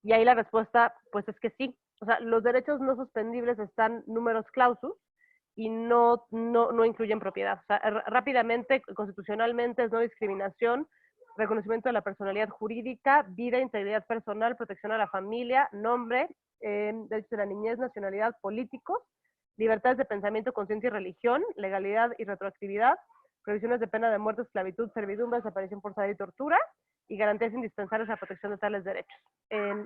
Y ahí la respuesta, pues es que sí. O sea, los derechos no suspendibles están numerus clausus y no incluyen propiedad. O sea, rápidamente, constitucionalmente es no discriminación, reconocimiento de la personalidad jurídica, vida, integridad personal, protección a la familia, nombre, derechos de la niñez, nacionalidad, políticos, libertades de pensamiento, conciencia y religión, legalidad y retroactividad, prohibiciones de pena de muerte, esclavitud, servidumbre, desaparición forzada y tortura, y garantías indispensables a la protección de tales derechos.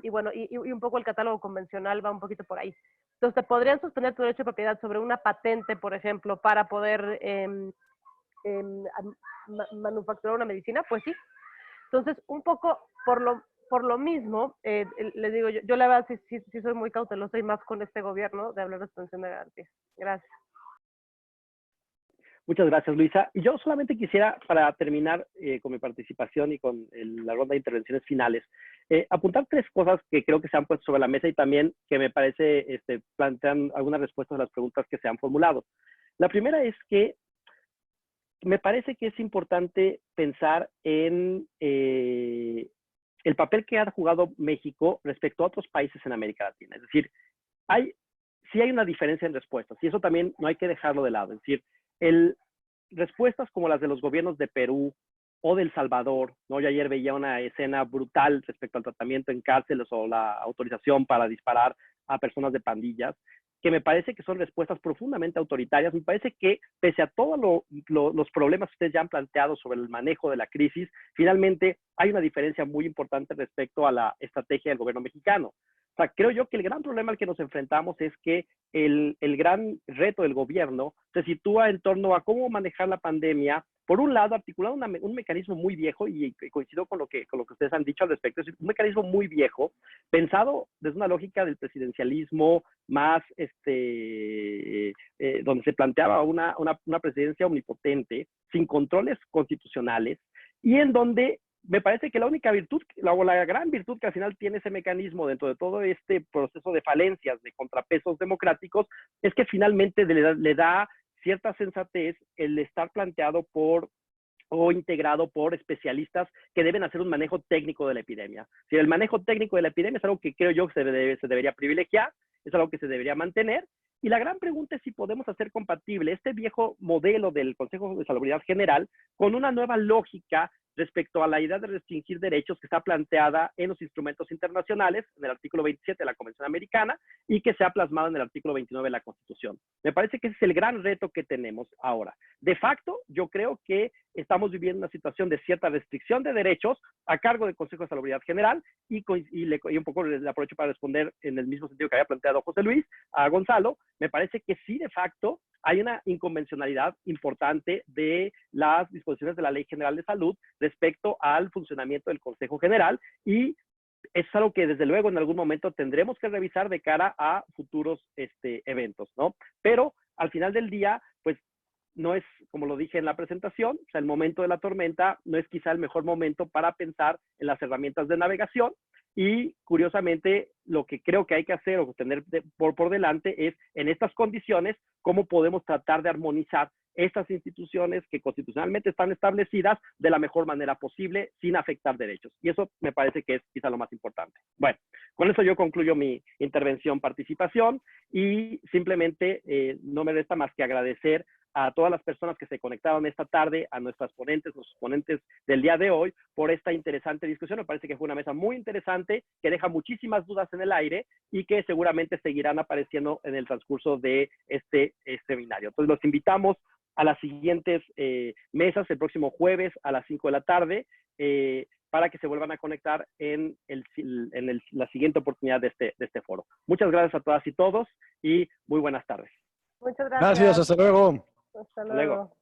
Y bueno, y un poco el catálogo convencional va un poquito por ahí. Entonces, ¿te podrían suspender tu derecho de propiedad sobre una patente, por ejemplo, para poder manufacturar una medicina? Pues sí. Entonces, un poco por lo mismo, les digo, yo la verdad sí soy muy cautelosa y más con este gobierno de hablar de extensión de garantías. Gracias. Muchas gracias, Luisa. Y yo solamente quisiera, para terminar con mi participación y con la ronda de intervenciones finales, apuntar 3 cosas que creo que se han puesto sobre la mesa y también que me parece plantean algunas respuestas a las preguntas que se han formulado. La primera es que me parece que es importante pensar en el papel que ha jugado México respecto a otros países en América Latina. Es decir, sí hay una diferencia en respuestas y eso también no hay que dejarlo de lado. Es decir, respuestas como las de los gobiernos de Perú o de El Salvador, ¿no? Yo ayer veía una escena brutal respecto al tratamiento en cárceles o la autorización para disparar a personas de pandillas, que me parece que son respuestas profundamente autoritarias. Me parece que, pese a todos los problemas que ustedes ya han planteado sobre el manejo de la crisis, finalmente hay una diferencia muy importante respecto a la estrategia del gobierno mexicano. O sea, creo yo que el gran problema al que nos enfrentamos es que el gran reto del gobierno se sitúa en torno a cómo manejar la pandemia. Por un lado, articulando un mecanismo muy viejo, y coincido con lo que ustedes han dicho al respecto, es un mecanismo muy viejo, pensado desde una lógica del presidencialismo más, donde se planteaba una presidencia omnipotente, sin controles constitucionales, y en donde me parece que la única virtud, la gran virtud que al final tiene ese mecanismo dentro de todo este proceso de falencias, de contrapesos democráticos, es que finalmente le da cierta sensatez el estar planteado o integrado por especialistas que deben hacer un manejo técnico de la epidemia. Si el manejo técnico de la epidemia es algo que creo yo que se debería privilegiar, es algo que se debería mantener, y la gran pregunta es si podemos hacer compatible este viejo modelo del Consejo de Salubridad General con una nueva lógica respecto a la idea de restringir derechos que está planteada en los instrumentos internacionales, en el artículo 27 de la Convención Americana, y que se ha plasmado en el artículo 29 de la Constitución. Me parece que ese es el gran reto que tenemos ahora. De facto, yo creo que estamos viviendo una situación de cierta restricción de derechos a cargo del Consejo de Salubridad General, y un poco le aprovecho para responder en el mismo sentido que había planteado José Luis, a Gonzalo. Me parece que sí, de facto, hay una inconvencionalidad importante de las disposiciones de la Ley General de Salud respecto al funcionamiento del Consejo General, y es algo que desde luego en algún momento tendremos que revisar de cara a futuros eventos, ¿no? Pero al final del día, pues no es, como lo dije en la presentación, o sea, el momento de la tormenta no es quizá el mejor momento para pensar en las herramientas de navegación. Y curiosamente, lo que creo que hay que hacer o tener por delante es, en estas condiciones, cómo podemos tratar de armonizar estas instituciones que constitucionalmente están establecidas de la mejor manera posible, sin afectar derechos. Y eso me parece que es quizá lo más importante. Bueno, con eso yo concluyo mi intervención, participación, y simplemente no me resta más que agradecer a todas las personas que se conectaron esta tarde, a nuestras ponentes, los ponentes del día de hoy, por esta interesante discusión. Me parece que fue una mesa muy interesante, que deja muchísimas dudas en el aire y que seguramente seguirán apareciendo en el transcurso de este seminario. Entonces, los invitamos a las siguientes mesas el próximo jueves a las 5 de la tarde para que se vuelvan a conectar en la siguiente oportunidad de este foro. Muchas gracias a todas y todos y muy buenas tardes. Muchas gracias. Gracias, hasta luego. Hasta luego.